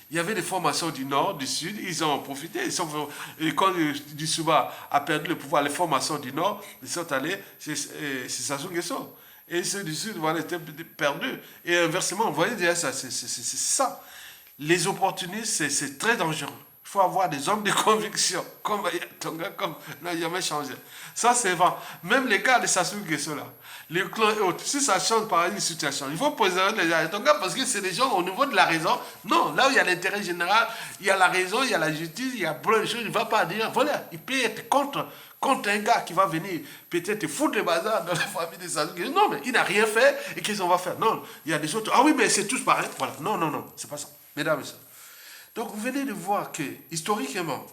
Speaker 1: il y avait des formations du Nord, du Sud, ils en ont profité. Et quand Dissouba a perdu le pouvoir, les formations du Nord, ils sont allés, c'est Sassou Nguesso. Et ceux du Sud, voilà, étaient perdus. Et inversement, vous voyez déjà, c'est ça. Les opportunistes, c'est très dangereux. Il faut avoir des hommes de conviction, comme Tonga, comme n'a jamais changé. Ça, c'est vrai. Même les gars de Sassou Nguesso, là, les clans et autres, si ça change par une situation, il faut préserver les gens de Tonga parce que c'est des gens au niveau de la raison. Non, là où il y a l'intérêt général, il y a la raison, il y a la justice, il y a plein de choses. Il ne va pas dire, voilà, il peut être contre un gars qui va venir peut-être foutre le bazar dans la famille de Sassou Nguesso. Non, mais il n'a rien fait et qu'est-ce qu'on va faire? Non, il y a des autres. Ah oui, mais c'est tous pareil. Voilà. Non, non, non, c'est pas ça. Mesdames et messieurs. Donc vous venez de voir que, historiquement,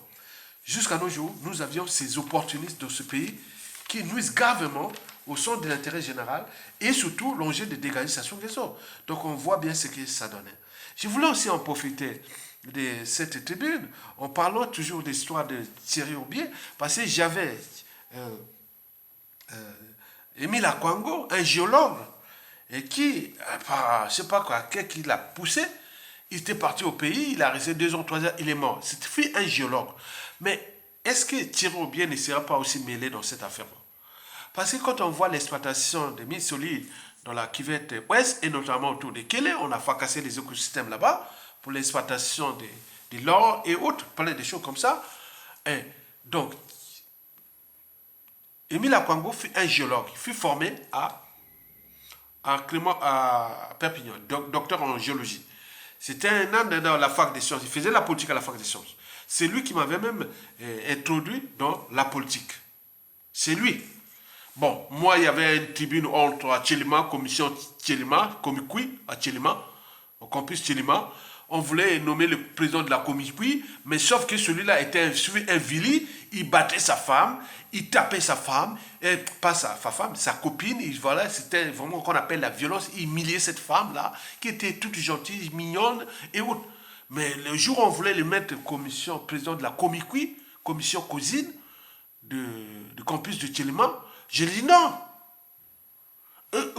Speaker 1: jusqu'à nos jours, nous avions ces opportunistes dans ce pays qui nuisent gravement au centre de l'intérêt général et surtout l'enjeu de dégager Sassou Nguesso. Donc on voit bien ce que ça donnait. Je voulais aussi en profiter de cette tribune en parlant toujours de l'histoire de Thierry Aubier parce que j'avais Émile Akwango, un géologue, et qui, je ne sais pas quoi, qui l'a poussé, il était parti au pays, il a resté 2 ans, 3 ans, il est mort. C'était un géologue. Mais est-ce que Thierry Aubier ne sera pas aussi mêlé dans cette affaire? Parce que quand on voit l'exploitation des mines solides dans la cuvette ouest, et notamment autour de Kélé, on a fracassé les écosystèmes là-bas pour l'exploitation de l'or et autres, plein de choses comme ça. Et donc, Émile Akwango fut un géologue, il fut formé à Perpignan, docteur en géologie. C'était un an dans la fac des sciences, il faisait la politique à la fac des sciences. C'est lui qui m'avait même introduit dans la politique. C'est lui. Bon, moi, il y avait une tribune entre à Tchelima, commission Tchelima, Comicui, à Tchelima, au campus Tchelima. On voulait nommer le président de la Comicui, mais sauf que celui-là était un vili, il battait sa femme, il tapait sa femme, et pas sa femme, sa copine, et voilà, c'était vraiment ce qu'on appelle la violence, il humiliait cette femme-là, qui était toute gentille, mignonne, et autres. Mais le jour où on voulait le mettre commission, président de la Comicui, commission cousine, du campus de Tchelima, j'ai dit non.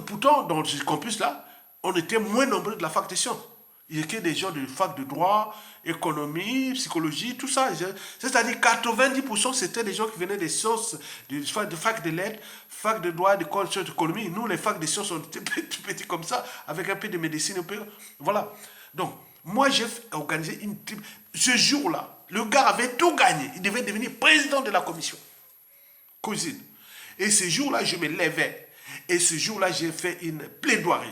Speaker 1: Pourtant, dans ce campus-là, on était moins nombreux de la fac des sciences. Il y avait des gens de fac de droit, économie, psychologie, tout ça. C'est-à-dire 90% c'était des gens qui venaient des sciences, de fac de lettres, fac de droit, d'école d'économie. Nous, les facs de sciences, on était tout petits comme ça, avec un peu de médecine, un peu. Voilà. Donc, moi, j'ai organisé une tribune. Ce jour-là, le gars avait tout gagné. Il devait devenir président de la commission. Cousine. Et ce jour-là, je me levais. Et ce jour-là, j'ai fait une plaidoirie.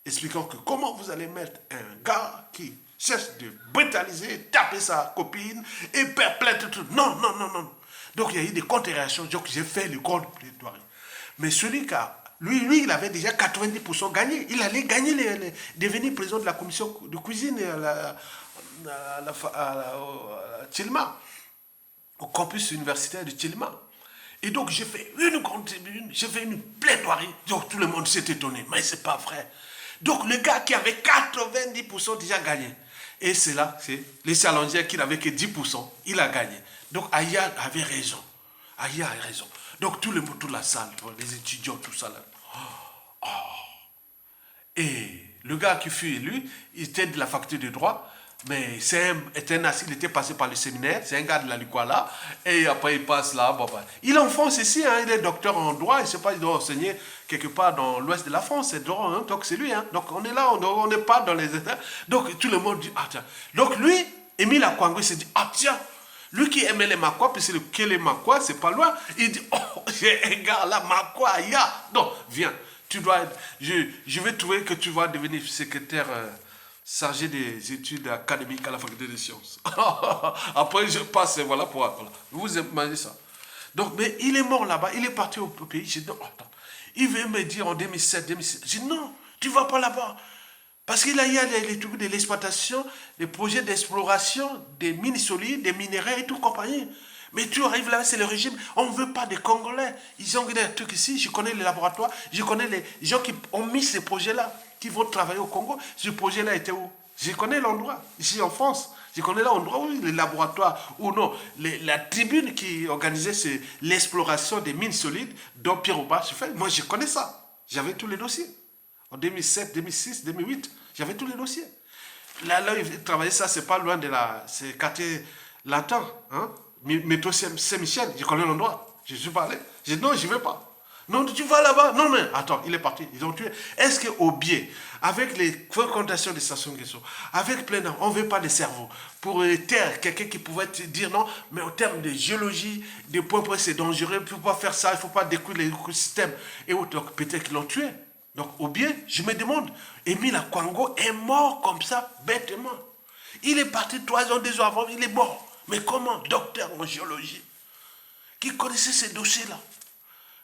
Speaker 1: Expliquant que comment vous allez mettre un gars qui cherche de brutaliser, taper sa copine et perpléter tout. Non, non, non, non. Donc il y a eu des contre-réactions. Donc j'ai fait le grand plaidoirie. Mais celui qui a, lui, il avait déjà 90% gagné. Il allait gagner, devenir président de la commission de cuisine à Tchelima, au campus universitaire de Tchelima. Et donc j'ai fait une grande tribune, j'ai fait une plaidoirie. Donc tout le monde s'est étonné, mais c'est pas vrai. Donc le gars qui avait 90% déjà gagné. Et c'est là, c'est les Challenger qui n'avaient que 10%, il a gagné. Donc Aya avait raison. Aya a raison. Donc tout le monde, toute la salle, les étudiants, tout ça là. Oh. Et le gars qui fut élu, il était de la faculté de droit. Mais il était passé par le séminaire, c'est un gars de la Likwala, et après il passe là, il enfonce ici, hein, il est docteur en droit, je ne sais pas, il doit enseigner quelque part dans l'ouest de la France, c'est droit, hein, donc c'est lui, hein, donc on est là, on n'est pas dans les États, donc tout le monde dit, ah tiens, donc lui, Émile Akwango, il s'est dit, ah tiens, lui qui aimait les Makwa, puis c'est le les Makwa, c'est pas loin, il dit, oh, j'ai un gars là, Makwa, donc viens, tu dois, je vais trouver que tu vas devenir secrétaire chargé des études académiques à la faculté des sciences. Après, je passe, voilà, voilà. Vous imaginez ça. Donc, mais il est mort là-bas, il est parti au pays. J'ai dit, non, attends. Il veut me dire en 2007, 2006. J'ai dit, non, tu ne vas pas là-bas. Parce qu'il y a les trucs de l'exploitation, les projets d'exploration des mines solides, des minerais et tout compagnie. Mais tu arrives là, c'est le régime. On ne veut pas des Congolais. Ils ont des trucs ici. Je connais les laboratoires. Je connais les gens qui ont mis ces projets-là, qui vont travailler au Congo. Ce projet-là était où? Je connais l'endroit. Ici en France. Je connais l'endroit où les laboratoires, ou non, la tribune qui organisait l'exploration des mines solides, dont Pierre Aubin, moi je connais ça. J'avais tous les dossiers. En 2007, 2006, 2008, j'avais tous les dossiers. Là, il travaillait ça, c'est pas loin de la... C'est quartier Latin, hein? Métro Saint-Michel, je connais l'endroit. Je suis pas allé. J'ai dit non, je ne vais pas. Non, tu vas là-bas. Non, mais attends, il est parti. Ils ont tué. Est-ce qu'au biais, avec les fréquentations des stations de Guesso, avec plein d'argent, on ne veut pas de cerveau pour taire quelqu'un qui pouvait te dire non, mais en termes de géologie, de points c'est dangereux, il ne faut pas faire ça, il ne faut pas détruire l'écosystème. Et donc peut-être qu'ils l'ont tué. Donc au biais, je me demande, Émile Akwango est mort comme ça, bêtement. Il est parti 3 ans, 2 ans avant, il est mort. Mais comment, docteur en géologie, qui connaissait ces dossiers-là?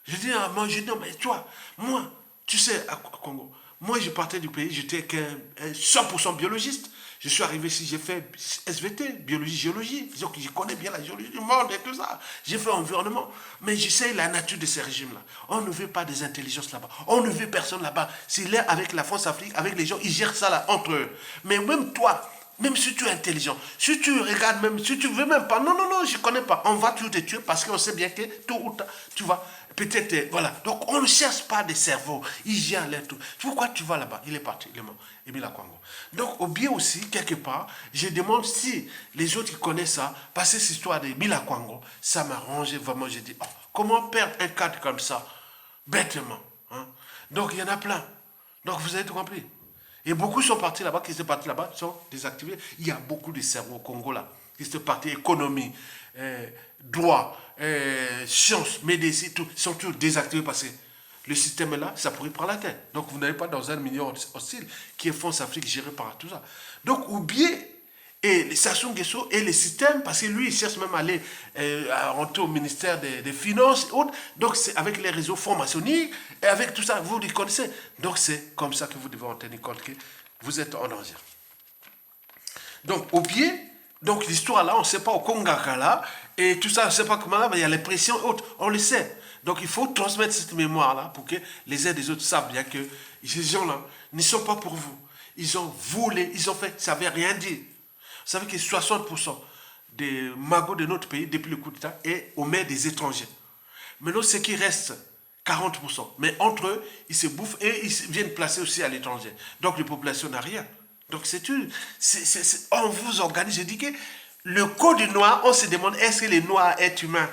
Speaker 1: Je dis à moi, je dis, non, mais toi, moi, tu sais, à Congo, moi, je partais du pays, j'étais qu'un 100% biologiste. Je suis arrivé ici, j'ai fait SVT, biologie, géologie. Donc, je connais bien la géologie du monde et tout ça. J'ai fait environnement. Mais je sais la nature de ces régimes-là. On ne veut pas des intelligences là-bas. On ne veut personne là-bas. S'il est avec la France-Afrique, avec les gens, ils gèrent ça là, entre eux. Mais même toi, même si tu es intelligent, si tu regardes même, si tu veux même pas, non, non, non, je ne connais pas, on va tout te tuer parce qu'on sait bien que tout ou tard, tu vas. peut-être, voilà. Donc, on ne cherche pas des cerveaux. Il gère les tout. Pourquoi tu vas là-bas? Il est parti, il est mort. Emile Akwango. Donc, au bien aussi, quelque part, je demande si les autres qui connaissent ça, parce que cette histoire d'Emile Akwango, ça m'a rangé vraiment. J'ai dit, oh, comment perdre un cadre comme ça, bêtement, hein? Donc, il y en a plein. Donc, vous avez tout compris. Et beaucoup sont partis là-bas, qui sont partis là-bas, sont désactivés. Il y a beaucoup de cerveaux au Congo là, qui sont partis économie, droit, sciences, médecine, tout, sont tous désactivés parce que le système est là, ça pourrit par la tête. Donc vous n'avez pas dans un milieu hostile qui est France Afrique géré par tout ça. Donc oubliez et Sassou Nguesso et le système, parce que lui, il cherche même à aller rentrer au ministère des Finances et autres. Donc, c'est avec les réseaux formationniques et avec tout ça, vous les connaissez. Donc, c'est comme ça que vous devez en tenir compte que vous êtes en danger. Donc, au pied, donc l'histoire là, on ne sait pas au Congakala et tout ça, on ne sait pas comment là, mais il y a les pressions et autres, on le sait. Donc, il faut transmettre cette mémoire là pour que les uns des autres savent bien que ces gens-là ne sont pas pour vous. Ils ont volé, ils ont fait, ça ne veut rien dire. Vous savez que 60% des magots de notre pays, depuis le coup d'État, est aux mains des étrangers. Maintenant, ce qui reste, 40%. Mais entre eux, ils se bouffent et ils viennent placer aussi à l'étranger. Donc, la population n'a rien. Donc, on vous organise. Je dis que le code noir, on se demande, est-ce que le noir est humain?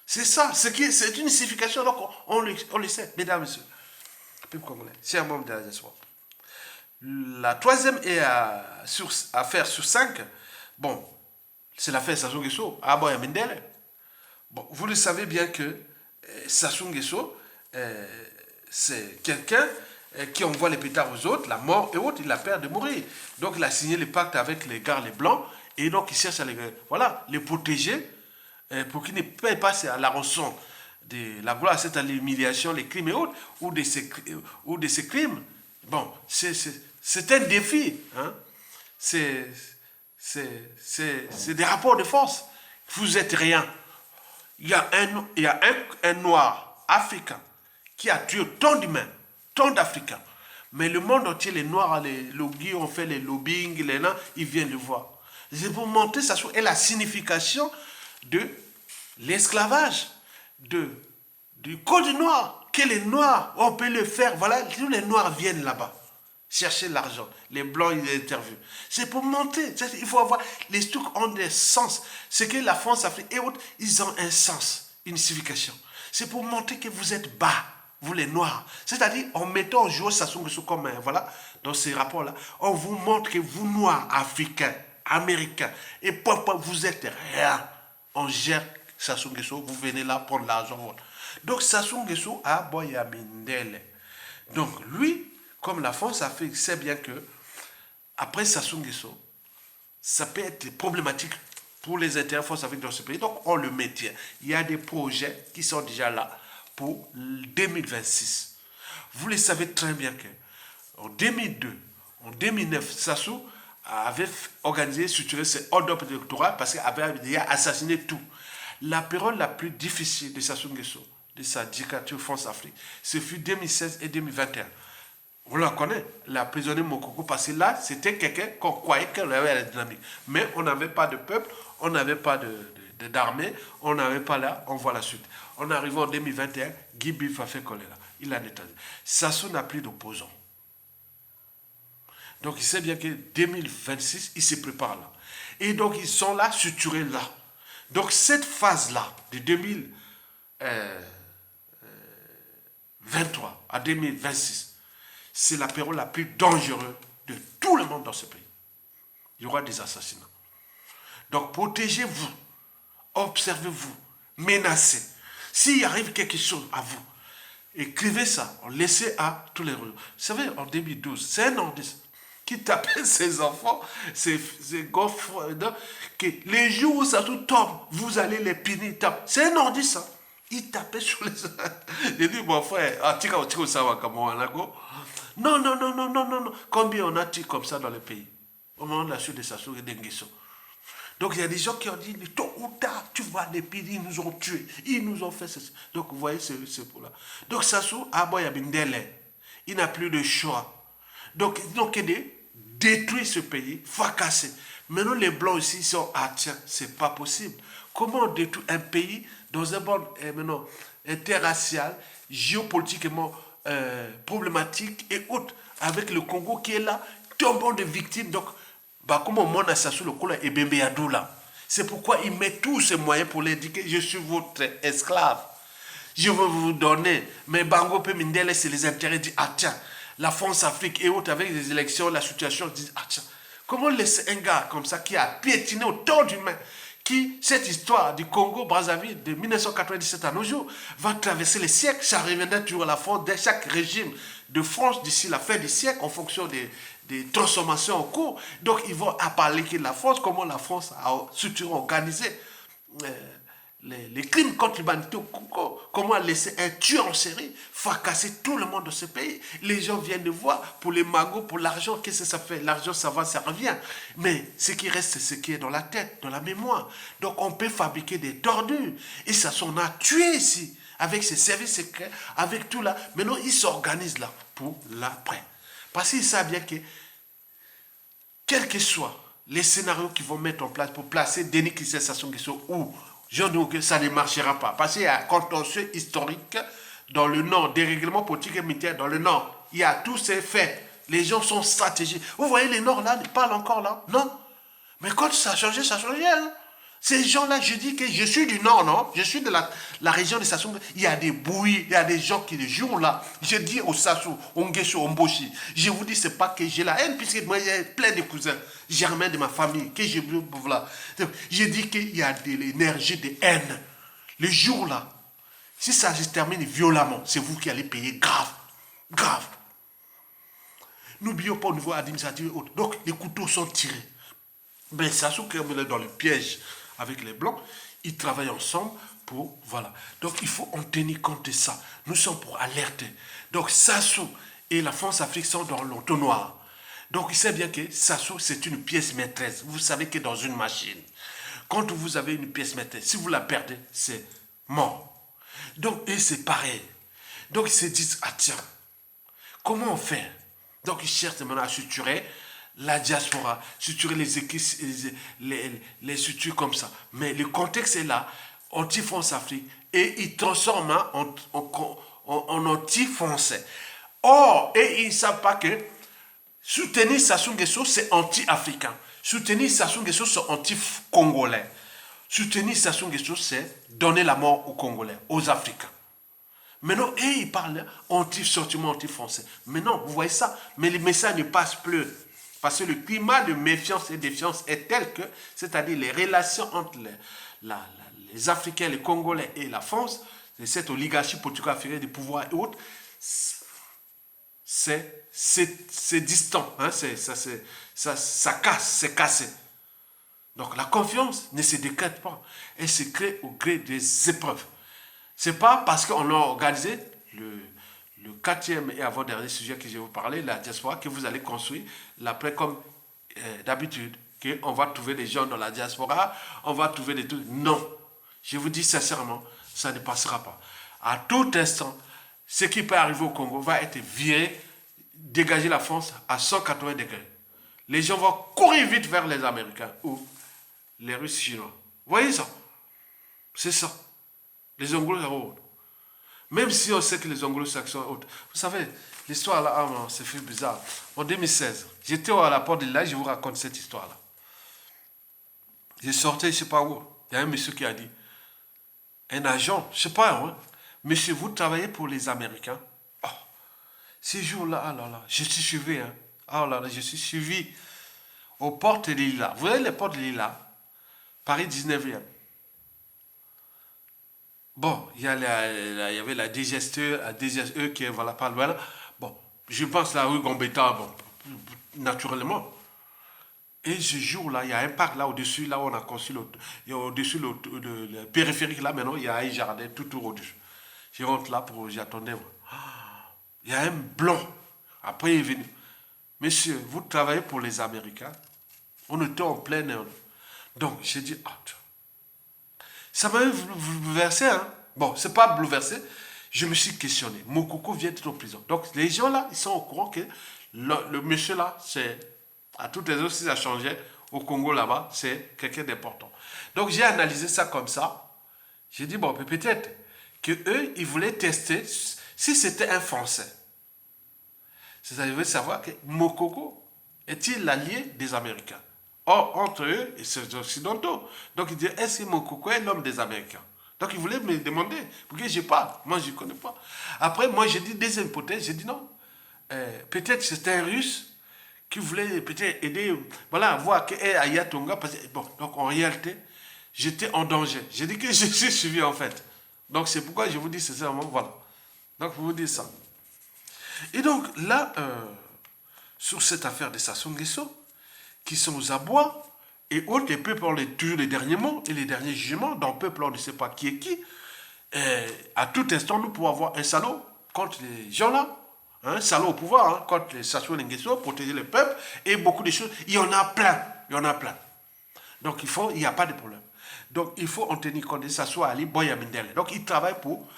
Speaker 1: C'est ça. C'est une signification. Donc, on le sait. Mesdames, messieurs, peuple congolais, chers membres de la diaspora. La troisième est à faire sur 5. Bon, c'est l'affaire Sassou Nguesso à Boya Mindele. Bon, vous le savez bien que Sassou Nguesso, c'est quelqu'un qui envoie les pétards aux autres, la mort et autres, il a peur de mourir. Donc il a signé le pacte avec les gardes blancs et donc il cherche à les protéger pour qu'ils ne payent pas à la rançon de la gloire, c'est à l'humiliation, les crimes et autres, ou de ces crimes. Bon, c'est un défi. Hein? C'est des rapports de force. Vous êtes rien. Il y a un noir africain qui a tué tant d'humains, tant d'Africains. Mais le monde entier, les noirs, les lobbies ont fait les lobbying, les nains, ils viennent le voir. C'est pour montrer ça et la signification de l'esclavage, du code noir, que les noirs, on peut le faire. Voilà, tous les noirs viennent là-bas chercher l'argent. Les blancs, ils interviewent. C'est pour monter. Il faut avoir... Les trucs ont des sens. C'est que la France, Afrique et autres, ils ont un sens, une signification. C'est pour montrer que vous êtes bas, vous les noirs. C'est-à-dire, en mettant en jeu Sassou Nguesso comme, voilà, dans ces rapports-là, on vous montre que vous, noirs, africains, américains, et pourquoi vous êtes rien. On gère Sassou Nguesso, vous venez là prendre l'argent. Donc, Sassou Nguesso a Boya Mindele. Donc, lui, comme la France Afrique sait bien que, après Sassou Nguesso, ça peut être problématique pour les intérêts France Afrique dans ce pays. Donc, on le maintient. Il y a des projets qui sont déjà là pour 2026. Vous le savez très bien qu'en 2002, en 2009, Sassou avait organisé, structuré ses hold-up électoraux parce qu'il avait déjà assassiné tout. La période la plus difficile de Sassou Nguesso, de sa dictature France-Afrique, ce fut 2016 et 2021. On la connaît, la prisonnière Mokoko, parce que là, c'était quelqu'un qu'on croyait qu'elle avait la dynamique. Mais on n'avait pas de peuple, on n'avait pas d'armée, on n'avait pas là, on voit la suite. On arrive en 2021, Guy Biff a fait choléra. Il a nettoyé. Sassou n'a plus d'opposants. Donc il sait bien que 2026, il se prépare là. Et donc ils sont là, structurés là. Donc cette phase-là, de 2023 à 2026, c'est la période la plus dangereuse de tout le monde dans ce pays. Il y aura des assassinats. Donc protégez-vous, observez-vous, menacez. S'il arrive quelque chose à vous, écrivez ça, laissez à tous les rues. Vous savez, en 2012, c'est un nordiste qui tapait ses enfants, ses gaufres, que les jours où ça tout tombe, vous allez les punir. C'est un nordiste, hein. Il tapait sur les... J'ai dit, mon frère, non, non, non, non, non, non, non. Combien on a tué comme ça dans le pays au moment de la chute de Sassou et de Nguesso. Donc il y a des gens qui ont dit, tôt ou tard, tu vois, les pays, ils nous ont tués, ils nous ont fait ceci. Donc vous voyez, c'est pour là. Donc Sassou, Aboya Bindele, il n'a plus de choix. Donc ils n'ont que de détruire ce pays, fracasser. Maintenant les Blancs aussi sont, ah tiens, c'est pas possible. Comment on détruit un pays dans un monde maintenant interracial, géopolitiquement problématique et autres, avec le Congo qui est là, tombant de victimes. Donc, bah, comme on a ça sur le col et Bembe Yadou là. C'est pourquoi il met tous ses moyens pour l'indiquer, je suis votre esclave. Je veux vous donner. Mais Bango Pemindele, c'est les intérêts. Dit, ah tiens, la France-Afrique et autres, avec les élections, la situation, dit, ah tiens, comment laisser un gars comme ça qui a piétiné autant d'humains, qui, cette histoire du Congo-Brazzaville de 1997 à nos jours, va traverser les siècles, ça reviendra toujours à la France de chaque régime de France d'ici la fin du siècle en fonction des transformations en cours. Donc, ils vont parler de la France, comment la France a structuré, organisé les crimes contre l'humanité au Congo, comment laisser un tueur en série fracasser tout le monde de ce pays. Les gens viennent de voir, pour les magots, pour l'argent, qu'est-ce que ça fait? L'argent, ça va, ça revient. Mais ce qui reste, c'est ce qui est dans la tête, dans la mémoire. Donc on peut fabriquer des tordus. Et ça, on a tué ici, avec ces services secrets, avec tout là. Maintenant, ils s'organisent là pour l'après. Parce qu'ils savent bien que, quels que soient les scénarios qu'ils vont mettre en place pour placer Denis Kissé Sassou Nguesso où je dis que ça ne marchera pas. Parce qu'il y a un contentieux historique dans le Nord, des règlements politiques et militaires dans le Nord. Il y a tous ces faits. Les gens sont stratégiques. Vous voyez les Nord là, ils parlent encore là? Non. Mais quand ça a changé, ça a changé. Hein? Ces gens-là, je dis que je suis du Nord, non? Je suis de la région de Sassou. Il y a des bouillies, il y a des gens qui le jouent là. Je dis au Sassou, au Nguesso, au Mboshi. Je vous dis, c'est pas que j'ai la haine, puisque moi, j'ai plein de cousins germains de ma famille. Que je, voilà. Je dis qu'il y a de l'énergie de haine. Le jour là, si ça se termine violemment, c'est vous qui allez payer grave. Grave. N'oublions pas au niveau administratif. Donc, les couteaux sont tirés. Mais Sassou, comme il est dans le piège avec les Blancs, ils travaillent ensemble pour... Voilà. Donc, il faut en tenir compte de ça. Nous sommes pour alerter. Donc, Sassou et la France-Afrique sont dans l'entonnoir. Donc, il sait bien que Sassou, c'est une pièce maîtresse. Vous savez que dans une machine, quand vous avez une pièce maîtresse, si vous la perdez, c'est mort. Donc, et c'est pareil. Donc, ils se disent, ah tiens, comment on fait? Donc, ils cherchent maintenant à structurer la diaspora, structurer les équipes, les structures comme ça. Mais le contexte est là, anti-France-Afrique, et ils transforment en anti-français. Or, et ils ne savent pas que soutenir Sassou Nguesso, c'est anti-africain. Soutenir Sassou Nguesso, c'est anti-congolais. Soutenir Sassou Nguesso, c'est donner la mort aux Congolais, aux Africains. Maintenant, et ils parlent anti-sentiment anti-français. Maintenant, vous voyez ça, mais les messages ne passent plus. Parce que le climat de méfiance et de défiance est tel que, c'est-à-dire les relations entre les Africains, les Congolais et la France, et cette oligarchie politico-africaine du pouvoir et autres, c'est distant, hein, ça casse, c'est cassé. Donc la confiance ne se décrète pas, elle se crée au gré des épreuves. C'est pas parce qu'on a organisé le quatrième et avant-dernier sujet que je vais vous parler, la diaspora, que vous allez construire l'après comme d'habitude, qu'on va trouver des gens dans la diaspora, on va trouver des trucs. Non, je vous dis sincèrement, ça ne passera pas. À tout instant, ce qui peut arriver au Congo va être viré, dégager la France à 180 degrés. Les gens vont courir vite vers les Américains ou les Russes chinois. Vous voyez ça? C'est ça. Les Anglo-Saxons. Même si on sait que les Anglo-Saxons autres. Vous savez, l'histoire là, c'est fait bizarre. En 2016, j'étais à la porte de l'âge, je vous raconte cette histoire-là. J'ai sorti, je ne sais pas où. Il y a un monsieur qui a dit, un agent, je ne sais pas, hein, monsieur, vous travaillez pour les Américains. Oh, ces jours-là, ah là là, je suis suivi. Hein. Ah là là, je suis suivi aux portes de Lila. Vous voyez les portes de Lila? Paris 19e. Bon, il y avait la DGSE qui est voilà, pas loin là. Bon, je pense la rue Gambetta, bon, naturellement. Et ce jour-là, il y a un parc là au-dessus, là où on a construit au-dessus le périphérique là, maintenant, il y a un jardin tout autour au-dessus. Je rentre là, j'attendais. Il y a un blanc. Après, il est venu. Monsieur, vous travaillez pour les Américains. On était en plein air. Donc, j'ai dit, ah, ça m'a bouleversé, hein. Bon, c'est pas bouleversé. Je me suis questionné. Moukoko vient d'être en prison. Donc, les gens là, ils sont au courant que le monsieur là, c'est, à toutes les autres, si ça changeait, au Congo là-bas, c'est quelqu'un d'important. Donc, j'ai analysé ça comme ça. J'ai dit, bon, peut-être qu'eux, ils voulaient tester si c'était un Français. C'est-à-dire savoir que Mokoko est-il l'allié des Américains? Or, entre eux et ces Occidentaux. Donc, il dit, est-ce que Mokoko est l'homme des Américains? Donc, il voulait me demander, pour que je parle. Moi, je ne connais pas. Après, moi, j'ai dit deuxième hypothèse, j'ai dit non. Peut-être c'était un Russe qui voulait peut-être aider, voilà, voir que Ayatonga, parce que, bon, donc en réalité, j'étais en danger. J'ai dit que je suis suivi en fait. Donc c'est pourquoi je vous dis sincèrement, voilà. Donc pour vous dire ça. Et donc là, sur cette affaire des Sassou Nguesso, qui sont aux abois, et autres, les peuples ont toujours les derniers mots et les derniers jugements, dans le peuple on ne sait pas qui est qui. Et à tout instant, nous pouvons avoir un salaud contre les gens là, un salaud au pouvoir, hein, contre les Sassou Nguesso, protéger le peuple, et beaucoup de choses. Il y en a plein, il y en a plein. Donc il n'y a pas de problème. Donc il faut en tenir compte de Sassou Ali Boya Mindele. Donc il travaille pour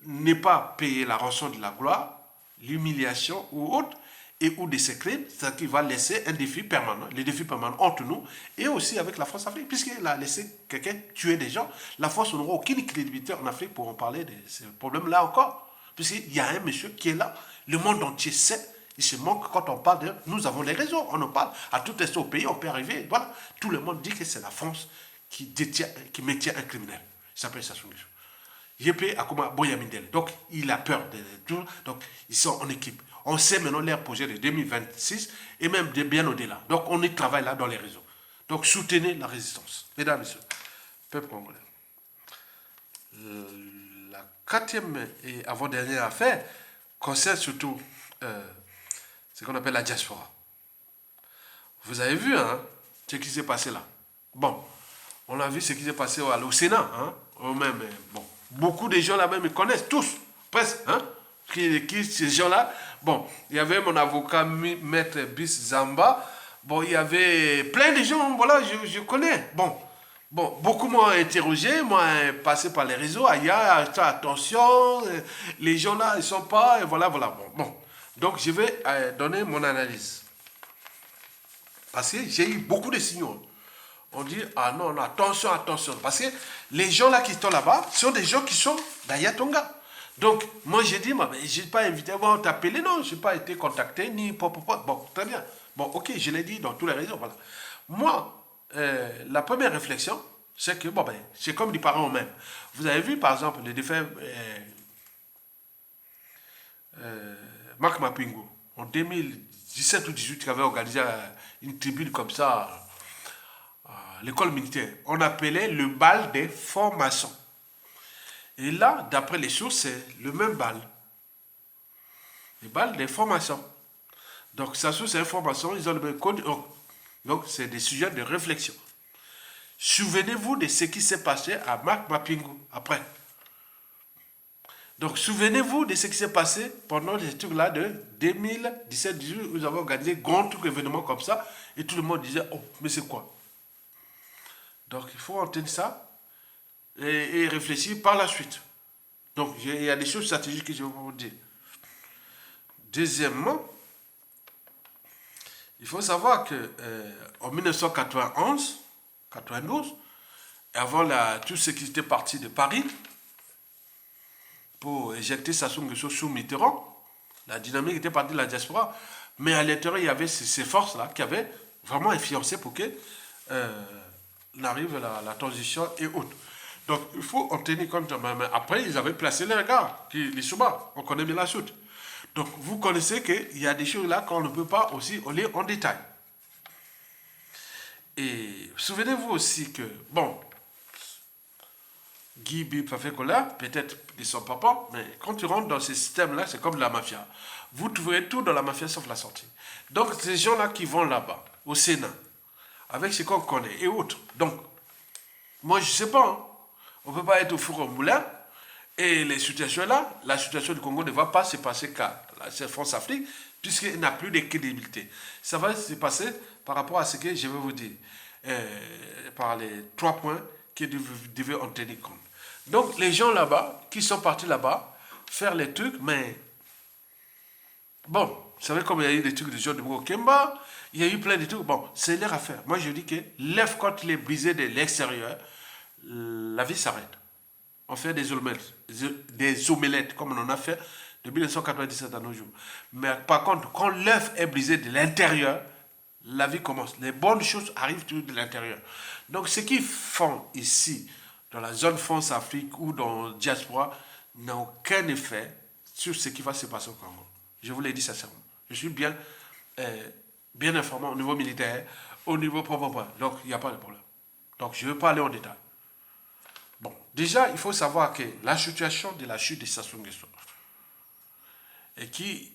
Speaker 1: ne pas payer la rançon de la gloire, l'humiliation ou autre, et ou des secrets, c'est-à-dire qu'il va laisser un défi permanent, les défis permanents entre nous, et aussi avec la France-Afrique, puisqu'il a laissé quelqu'un tuer des gens, la France n'aura aucune crédibilité en Afrique pour en parler de ces problèmes-là encore, puisqu'il y a un monsieur qui est là, le monde entier sait, il se manque quand on parle de, nous avons les réseaux, on en parle, à tout instant au pays, on peut arriver, voilà, tout le monde dit que c'est la France qui détient, qui maintient un criminel, il s'appelle Sassou Nguesso. JP Akuma Boyamindel. Donc, il a peur de tout. Donc, ils sont en équipe. On sait maintenant leur projet de 2026 et même de bien au-delà. Donc, on y travaille là dans les réseaux. Donc, soutenez la résistance. Mesdames et messieurs, peuple congolais. La quatrième et avant-dernière affaire concerne surtout ce qu'on appelle la diaspora. Vous avez vu hein, ce qui s'est passé là. Bon, on a vu ce qui s'est passé au Sénat. Hein, même, bon, beaucoup de gens là-bas me connaissent, tous, presque. Hein, ces gens-là. Bon, il y avait mon avocat, Maître Bis Zamba. Bon, il y avait plein de gens, voilà, je connais. Bon, beaucoup m'ont interrogé, m'ont passé par les réseaux. Attention, les gens là, ils sont pas, et voilà. Bon. Donc, je vais donner mon analyse. Parce que j'ai eu beaucoup de signaux. On dit, ah non, attention. Parce que les gens là qui sont là-bas sont des gens qui sont d'Ayatonga. Donc, moi j'ai dit, je n'ai pas invité, on t'a appelé, non, je n'ai pas été contacté, ni Bon, très bien. Bon, ok, je l'ai dit dans tous les réseaux, voilà. Moi, la première réflexion, c'est que, c'est comme des parents eux-mêmes. Vous avez vu, par exemple, le défunt Marc Mapingo, en 2017 ou 2018, qui avait organisé une tribune comme ça, l'école militaire. On appelait le bal des formations. Et là, d'après les sources, c'est le même bal. Le bal des formations. Donc, ça sous ces formations, ils ont le même code. Donc, c'est des sujets de réflexion. Souvenez-vous de ce qui s'est passé à Marc Mapingo après. Donc, souvenez-vous de ce qui s'est passé pendant les trucs-là de 2017-18, où vous avez organisé un grand truc événement comme ça, et tout le monde disait, oh, mais c'est quoi? Donc, il faut entendre ça et réfléchir par la suite. Donc, il y a des choses stratégiques que je vais vous dire. Deuxièmement, il faut savoir que en 1991, 92, avant tout ce qui était parti de Paris, pour éjecter Sassou Nguesso sous Mitterrand, la dynamique était partie de la diaspora, mais à l'intérieur, il y avait ces forces-là qui avaient vraiment influencé pour que arrive la transition et autres. Donc, il faut en tenir compte. Mais après, ils avaient placé les gars, les Souba. On connaît bien la suite. Donc, vous connaissez qu'il y a des choses là qu'on ne peut pas aussi lire en détail. Et souvenez-vous aussi que, bon, Guy Bipafekola, peut-être de son papa, mais quand tu rentres dans ce système-là, c'est comme la mafia. Vous trouverez tout dans la mafia sauf la sortie. Donc, ces gens-là qui vont là-bas, au Sénat, avec ce qu'on connaît et autres. Donc, moi, je ne sais pas. Hein. On ne peut pas être au four au moulin. Et les situations là, la situation du Congo ne va pas se passer qu'à la France-Afrique, puisqu'il n'a plus de crédibilité. Ça va se passer par rapport à ce que je vais vous dire, par les 3 points que vous devez en tenir compte. Donc, les gens là-bas, qui sont partis là-bas, faire les trucs, mais bon, vous savez comme il y a eu des trucs de John de Kemba, il y a eu plein de trucs. Bon, c'est leur affaire. Moi, je dis que l'œuf, quand il est brisé de l'extérieur, la vie s'arrête. on fait des omelettes, comme on en a fait de 1997 à nos jours. Mais par contre, quand l'œuf est brisé de l'intérieur, la vie commence. Les bonnes choses arrivent toujours de l'intérieur. Donc, ce qu'ils font ici, dans la zone France-Afrique ou dans la diaspora, n'a aucun effet sur ce qui va se passer au Congo. Je vous l'ai dit sincèrement. Je suis bien informé au niveau militaire, au niveau propre. Donc, il n'y a pas de problème. Donc, je ne veux pas aller en détail. Bon, déjà, il faut savoir que la situation de la chute de Sassou Nguesso, et qui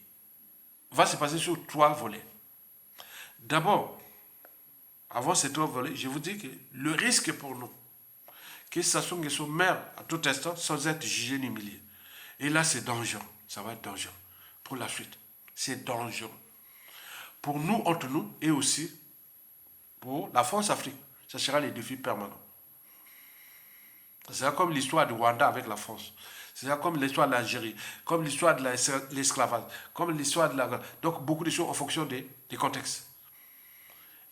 Speaker 1: va se passer sur 3 volets. D'abord, avant ces 3 volets, je vous dis que le risque pour nous, que Sassou Nguesso meure à tout instant sans être jugé ni humilié. Et là, c'est dangereux. Ça va être dangereux pour la suite. C'est dangereux. Pour nous, entre nous, et aussi pour la France-Afrique. Ça sera les défis permanents. C'est comme l'histoire du Rwanda avec la France. C'est comme l'histoire de l'Algérie, comme l'histoire de l'esclavage, comme l'histoire de la... Donc, beaucoup de choses en fonction des contextes.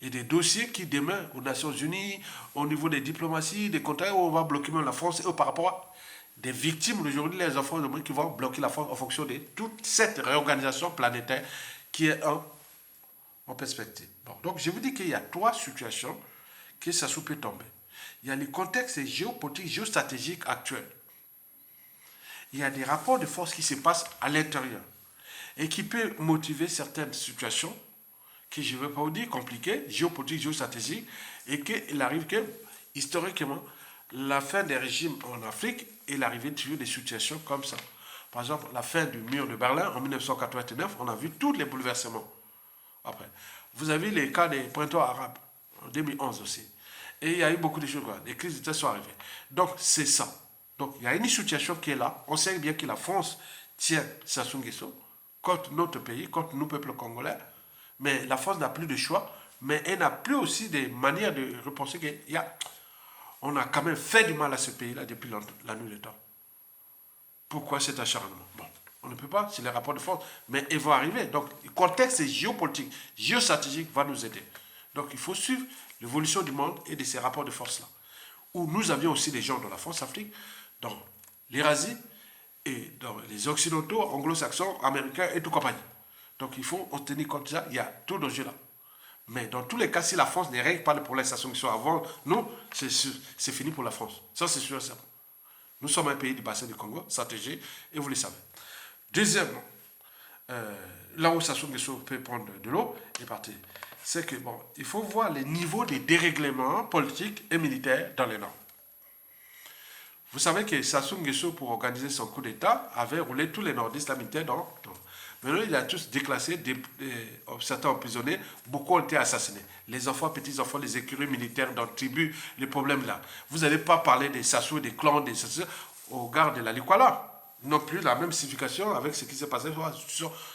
Speaker 1: Et des dossiers qui, demain, aux Nations Unies, au niveau des diplomaties, des contacts, où on va bloquer même la France, et par rapport à des victimes d'aujourd'hui, les enfants de qui vont bloquer la France en fonction de toute cette réorganisation planétaire qui est en perspective. Bon, donc, je vous dis qu'il y a 3 situations que ça peut tomber. Il y a les contextes géopolitiques, géostratégiques actuels. Il y a des rapports de force qui se passent à l'intérieur et qui peuvent motiver certaines situations que je ne veux pas vous dire compliquées, géopolitiques, géostratégiques, et qu'il arrive que, historiquement, la fin des régimes en Afrique et l'arrivée de des situations comme ça. Par exemple, la fin du mur de Berlin en 1989, on a vu tous les bouleversements. Après, vous avez les cas des printemps arabes en 2011 aussi. Et il y a eu beaucoup de choses, des crises d'État sont arrivées. Donc, c'est ça. Donc, il y a une situation qui est là. On sait bien que la France tient Sassou Nguesso contre notre pays, contre nous, peuple congolais. Mais la France n'a plus de choix. Mais elle n'a plus aussi des manières de repenser on a quand même fait du mal à ce pays-là depuis la nuit des temps. Pourquoi cet acharnement? Bon, on ne peut pas, c'est les rapports de force, mais ils vont arriver. Donc, le contexte géopolitique, géostratégique va nous aider. Donc, il faut suivre l'évolution du monde et de ces rapports de force-là. Où nous avions aussi des gens dans la France-Afrique, dans l'Eurasie et dans les Occidentaux, anglo-saxons, américains et tout compagnie. Donc, il faut en tenir compte de ça. Il y a tout danger là. Mais dans tous les cas, si la France ne règle pas les problèmes qui sont avant nous, c'est fini pour la France. Ça, c'est sûr et certain. Nous sommes un pays du bassin du Congo, stratégique, et vous le savez. Deuxièmement, là où Sassou Nguesso peut prendre de l'eau et partir, c'est que, bon, il faut voir les niveaux des dérèglements politiques et militaires dans les Nord. Vous savez que Sassou Nguesso, pour organiser son coup d'État, avait roulé tous les nordistes militaires dans. Maintenant, il a tous déclassé, certains emprisonnés, beaucoup ont été assassinés. Les enfants, petits-enfants, les écuries militaires dans les tribus, les problèmes là. Vous n'allez pas parler des Sassou, des clans, des Sassou, au garde de la Likwala. Non plus la même signification avec ce qui s'est passé,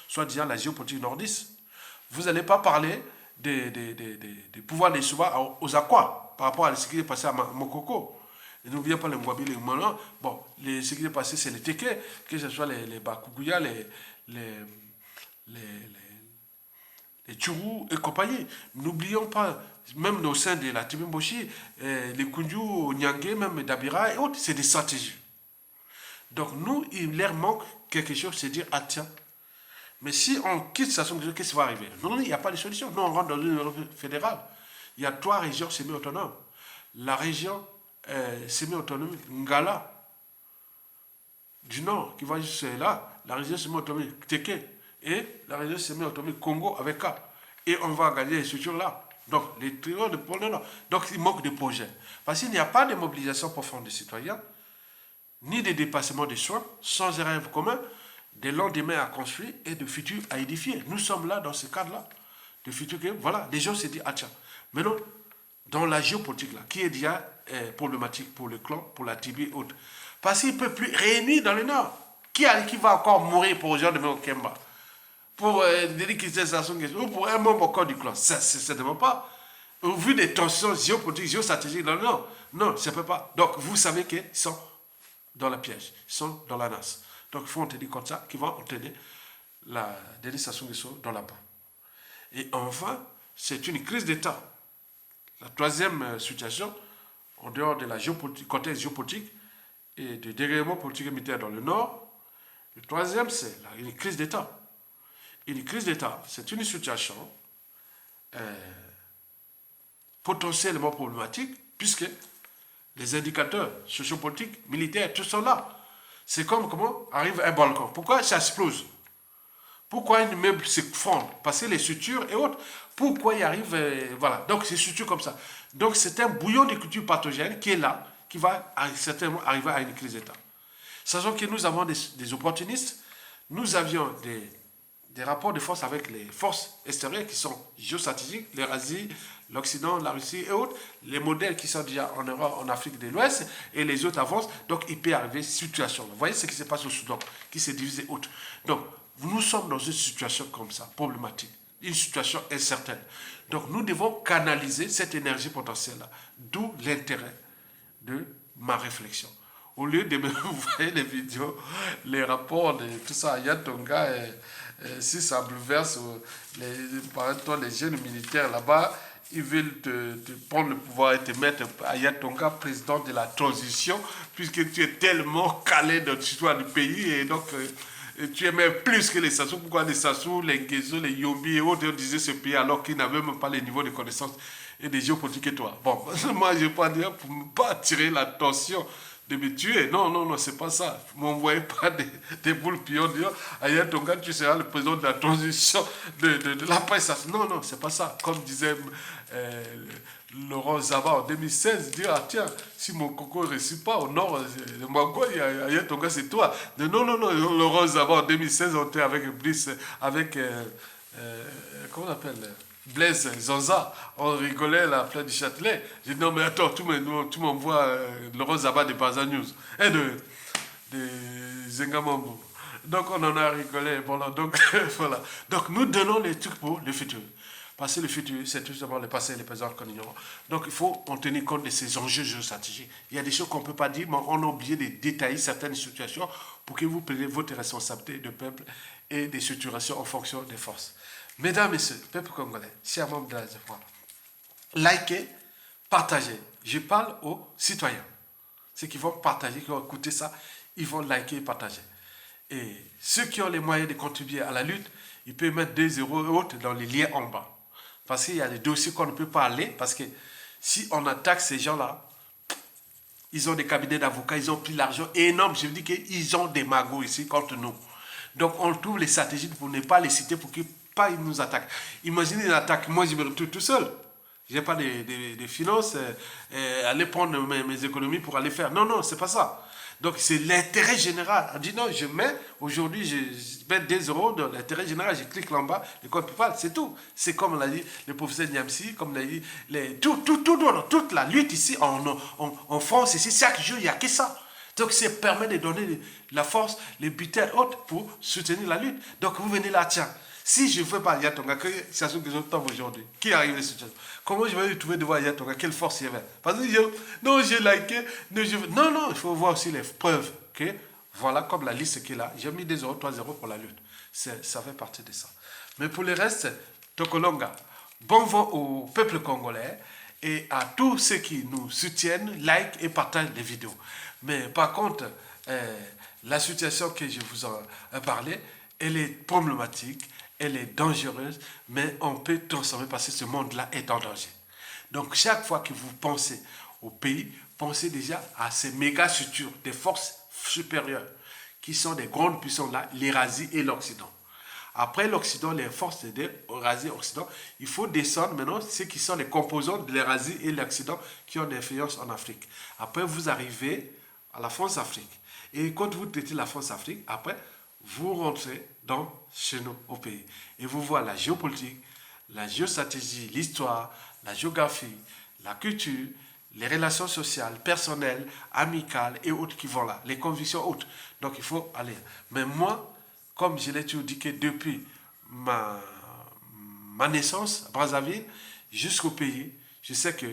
Speaker 1: soit disant la géopolitique nordiste. Vous n'allez pas parler des pouvoirs des Souba aux Aquas par rapport à ce qui s'est passé à Mokoko. Et n'oubliez pas les Mwabi, les Mono. Bon, ce qui s'est passé, c'est les Teke, que ce soit les Bakukuya, les Tchourou et compagnie. N'oublions pas, même au sein de la Tibimboshi, les Kunju, Nyangé, même Dabira et autres, c'est des stratégies. Donc nous, il leur manque quelque chose, c'est dire, ah tiens, mais si on quitte Sassou Nguesso, qu'est-ce qui va arriver? Non, il n'y a pas de solution. Nous, on rentre dans l'Union fédérale. Il y a 3 régions semi-autonomes. La région semi-autonome Ngala, du Nord, qui va jusqu'à là, la région semi-autonome Teke, et la région semi-autonome Congo avec K. Et on va gagner les structures là. Donc, les trios de pôle Nord. Donc, il manque de projets. Parce qu'il n'y a pas de mobilisation profonde des citoyens, ni de dépassement des soins, sans un rêve commun, des lendemains à construire et de futurs à édifier. Nous sommes là dans ce cadre-là. De futurs que, voilà, les gens se disent, ah tiens, maintenant, dans la géopolitique là, qui est déjà problématique pour le clan, pour la tribu et autres. Parce qu'il ne peut plus réunir dans le Nord. Qui va encore mourir pour les gens de Mokemba? Pour ou pour un membre encore du clan? Ça ne peut pas. Au vu des tensions géopolitiques, géostratégiques dans le Nord, non, ça ne peut pas. Donc, vous savez qu'ils sont dans la piège, ils sont dans la nasse. Donc, il faut entenir comme ça, qui va entraîner la délisation dans la boue. Et enfin, c'est une crise d'État. La troisième situation, en dehors de la contexte géopolitique, et de dérèglement politique et militaire dans le Nord. Le troisième, c'est une crise d'État. Une crise d'État, c'est une situation potentiellement problématique, puisque les indicateurs sociopolitiques, militaires, tous sont là. C'est comme comment arrive un volcan. Pourquoi ça explose? Pourquoi un immeuble s'effondre? Parce que les structures et autres. Pourquoi il arrive, voilà. Donc c'est structure comme ça. Donc c'est un bouillon de culture pathogène qui est là, qui va certainement arriver à une crise d'État. Sachant que nous avons des opportunistes, nous avions des rapports de force avec les forces extérieures qui sont géostratégiques, l'Eurasie, l'Occident, la Russie et autres, les modèles qui sont déjà en Europe, en Afrique de l'Ouest, et les autres avancent, donc il peut arriver situation. Vous voyez ce qui se passe au Soudan, qui s'est divisé autre. Donc, nous sommes dans une situation comme ça, problématique, une situation incertaine. Donc, nous devons canaliser cette énergie potentielle-là, d'où l'intérêt de ma réflexion. Au lieu de me vous voyez les vidéos, les rapports de tout ça, Yatonga, si ça bouleverse par exemple les jeunes militaires là-bas, ils veulent te prendre le pouvoir et te mettre à Yatonga président de la transition, puisque tu es tellement calé dans l'histoire du pays et donc tu es même plus que les Sassou. Pourquoi les Sassou, les Guézo, les Yombi et autres disaient ce pays alors qu'ils n'avaient même pas les niveaux de connaissances et des géopolitiques que toi. Bon, moi je ne vais pas dire pour ne pas attirer l'attention de me tuer. Non, non, non, c'est pas ça. Ne m'envoyez pas des boules pions dire Aya Tonga, tu seras le président de la transition de la presse. Non, non, c'est pas ça. Comme disait Laurent Zaba en 2016, dire ah tiens, si mon coco ne réussit pas au nord de Mango, Aya Tonga, c'est toi. Non, non, non, Laurent Zaba en 2016, on était avec Brice, avec comment on appelle Blaise Zonza, on rigolait à la plaine du Châtelet. J'ai dit non mais attends, tu m'envoies Laurent Zaba de Baza News et de Zengamambo. Donc on en a rigolé. Voilà, donc, voilà. Donc nous donnons les trucs pour le futur. Parce que le futur, c'est tout simplement le passé et le présent qu'on ignore. Donc il faut en tenir compte de ces enjeux géostratégiques. Il y a des choses qu'on ne peut pas dire, mais on a oublié de détailler certaines situations pour que vous preniez votre responsabilité de peuple et des structurations en fonction des forces. Mesdames, Messieurs, peuple congolais, chers membres de la diaspora, likez, partagez. Je parle aux citoyens. Ceux qui vont partager, qui vont écouter ça, ils vont liker et partager. Et ceux qui ont les moyens de contribuer à la lutte, ils peuvent mettre 2 euros et autres dans les liens en bas. Parce qu'il y a des dossiers qu'on ne peut pas aller, parce que si on attaque ces gens-là, ils ont des cabinets d'avocats, ils ont pris l'argent énorme. Je veux dire qu'ils ont des magots ici contre nous. Donc on trouve les stratégies pour ne pas les citer pour qu'ils pas ils nous attaquent. Imaginez une attaque, moi je me retrouve tout seul. Je n'ai pas de finances, aller prendre mes économies pour aller faire. Non, non, c'est pas ça. Donc c'est l'intérêt général. On dit non, je mets, aujourd'hui je mets 2 euros dans l'intérêt général, je clique là en bas, le code PayPal, c'est tout. C'est comme l'a dit le professeur Niamsi, comme l'a dit, toute la lutte ici en France, ici, chaque jour, il n'y a que ça. Donc ça permet de donner la force, les butins autres pour soutenir la lutte. Donc vous venez là, tiens. Si je ne fais pas Yatonga, que ça se tombe aujourd'hui, qui arrive à cette situation? Comment je vais me trouver devant Yatonga? Quelle force il y avait? Parce que non, j'ai liké. Non, non, il faut voir aussi les preuves. Que voilà, comme la liste qui est là, j'ai mis 2 euros, 3 euros pour la lutte. Ça fait partie de ça. Mais pour le reste, Tokolonga, bon vent au peuple congolais et à tous ceux qui nous soutiennent, like et partagent les vidéos. Mais par contre, la situation que je vous en ai parlé, elle est problématique. Elle est dangereuse, mais on peut transformer parce que ce monde-là est en danger. Donc, chaque fois que vous pensez au pays, pensez déjà à ces méga structures, des forces supérieures, qui sont des grandes puissances là, l'Eurasie et l'Occident. Après l'Occident, les forces de l'Eurasie et l'Occident, il faut descendre maintenant ceux qui sont les composants de l'Eurasie et l'Occident qui ont des influences en Afrique. Après, vous arrivez à la France-Afrique. Et quand vous traitez la France-Afrique, après, vous rentrez chez nous au pays. Et vous voyez la géopolitique, la géostratégie, l'histoire, la géographie, la culture, les relations sociales, personnelles, amicales et autres qui vont là, les convictions autres. Donc il faut aller. Mais moi, comme je l'ai toujours dit que depuis ma naissance à Brazzaville jusqu'au pays, je sais que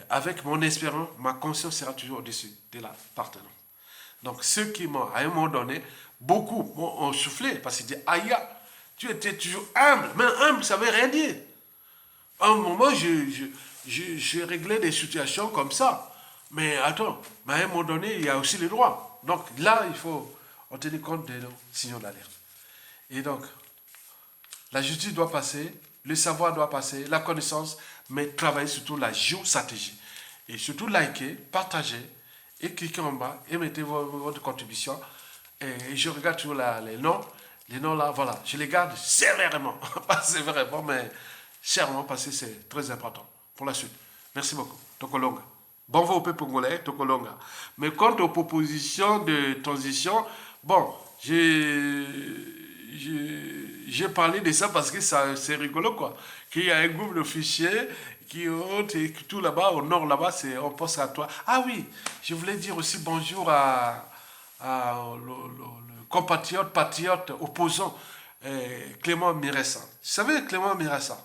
Speaker 1: avec mon espérance, ma conscience sera toujours au-dessus de la partenance. Donc ceux qui m'ont, à un moment donné, beaucoup ont soufflé parce qu'ils disaient aïe, tu étais toujours humble. Mais humble, ça ne veut rien dire. À un moment, je réglais des situations comme ça. Mais attends, mais à un moment donné, il y a aussi les droits. Donc là, il faut en tenir compte des signaux d'alerte. Et donc, la justice doit passer, le savoir doit passer, la connaissance, mais travailler surtout la géostratégie. Et surtout liker, partager, et cliquez en bas, et mettez votre contribution. Et je regarde toujours les noms. Les noms là, voilà, je les garde sévèrement. Pas sévèrement, mais chèrement, parce que c'est très important pour la suite. Merci beaucoup. Tokolonga. Bon vos peuple congolais, Tokolonga. Mais quant aux propositions de transition, bon, j'ai parlé de ça parce que c'est rigolo, quoi. Qu'il y a un groupe de fichiers qui ont et tout là-bas, au nord là-bas, on pense à toi. Ah oui, je voulais dire aussi bonjour le compatriote, patriote, opposant, Clément Miressa. Vous savez, Clément Miressa,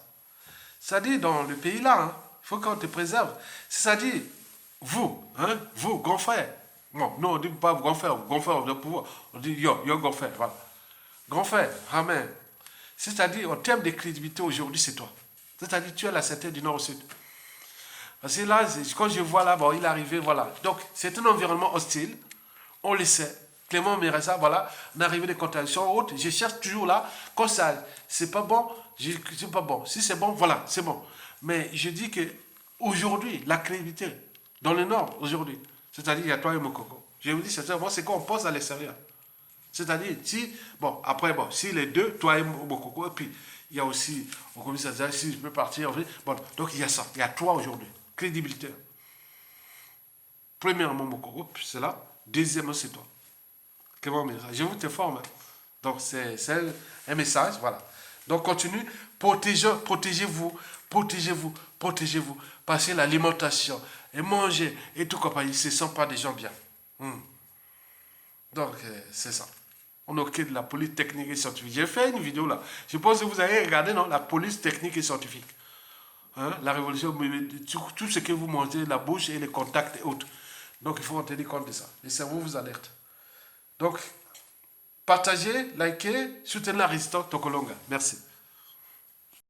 Speaker 1: ça dit dans le pays là, hein, il faut qu'on te préserve. C'est-à-dire, vous, hein, vous, grand frère. Bon, nous on ne dit pas grand frère de pouvoir. On dit yo grand frère, voilà. Grand frère, amen. C'est-à-dire, en termes de crédibilité aujourd'hui, c'est toi. C'est-à-dire, tu es la certaine du nord au sud. Parce que là, quand je vois là, bon, il est arrivé, voilà. Donc, c'est un environnement hostile. On le sait. Clément Miressa, voilà, on est arrivé des contradictions hautes. Je cherche toujours là, quand ça, c'est pas bon, c'est pas bon. Si c'est bon, voilà, c'est bon. Mais je dis que aujourd'hui, la crédibilité, dans le Nord, aujourd'hui, c'est-à-dire, il y a toi et Mokoko. Je vous dis, c'est qu'on pense à l'extérieur. C'est-à-dire, si, bon, après, bon, si les deux, toi et Mokoko, et puis, il y a aussi, au commissariat, si je peux partir, bon, donc il y a ça, il y a toi aujourd'hui, crédibilité. Premièrement, Mokoko, c'est là. Deuxièmement, c'est toi. Je vous t'informe. Hein. Donc, c'est un message, voilà. Donc, continue. Protégez-vous, protégez-vous, protégez-vous. Passez l'alimentation et manger et tout compagnie. Ce ne sont pas des gens bien. Donc, c'est ça. On est au quai de la police technique et scientifique. J'ai fait une vidéo là. Je pense que vous avez regardé, non? La police technique et scientifique. Hein? La révolution, tout ce que vous mangez, la bouche et les contacts et autres. Donc, il faut en tenir compte de ça. Le cerveau vous alerte. Donc, partagez, likez, soutenez la résistance Tokolonga. Merci.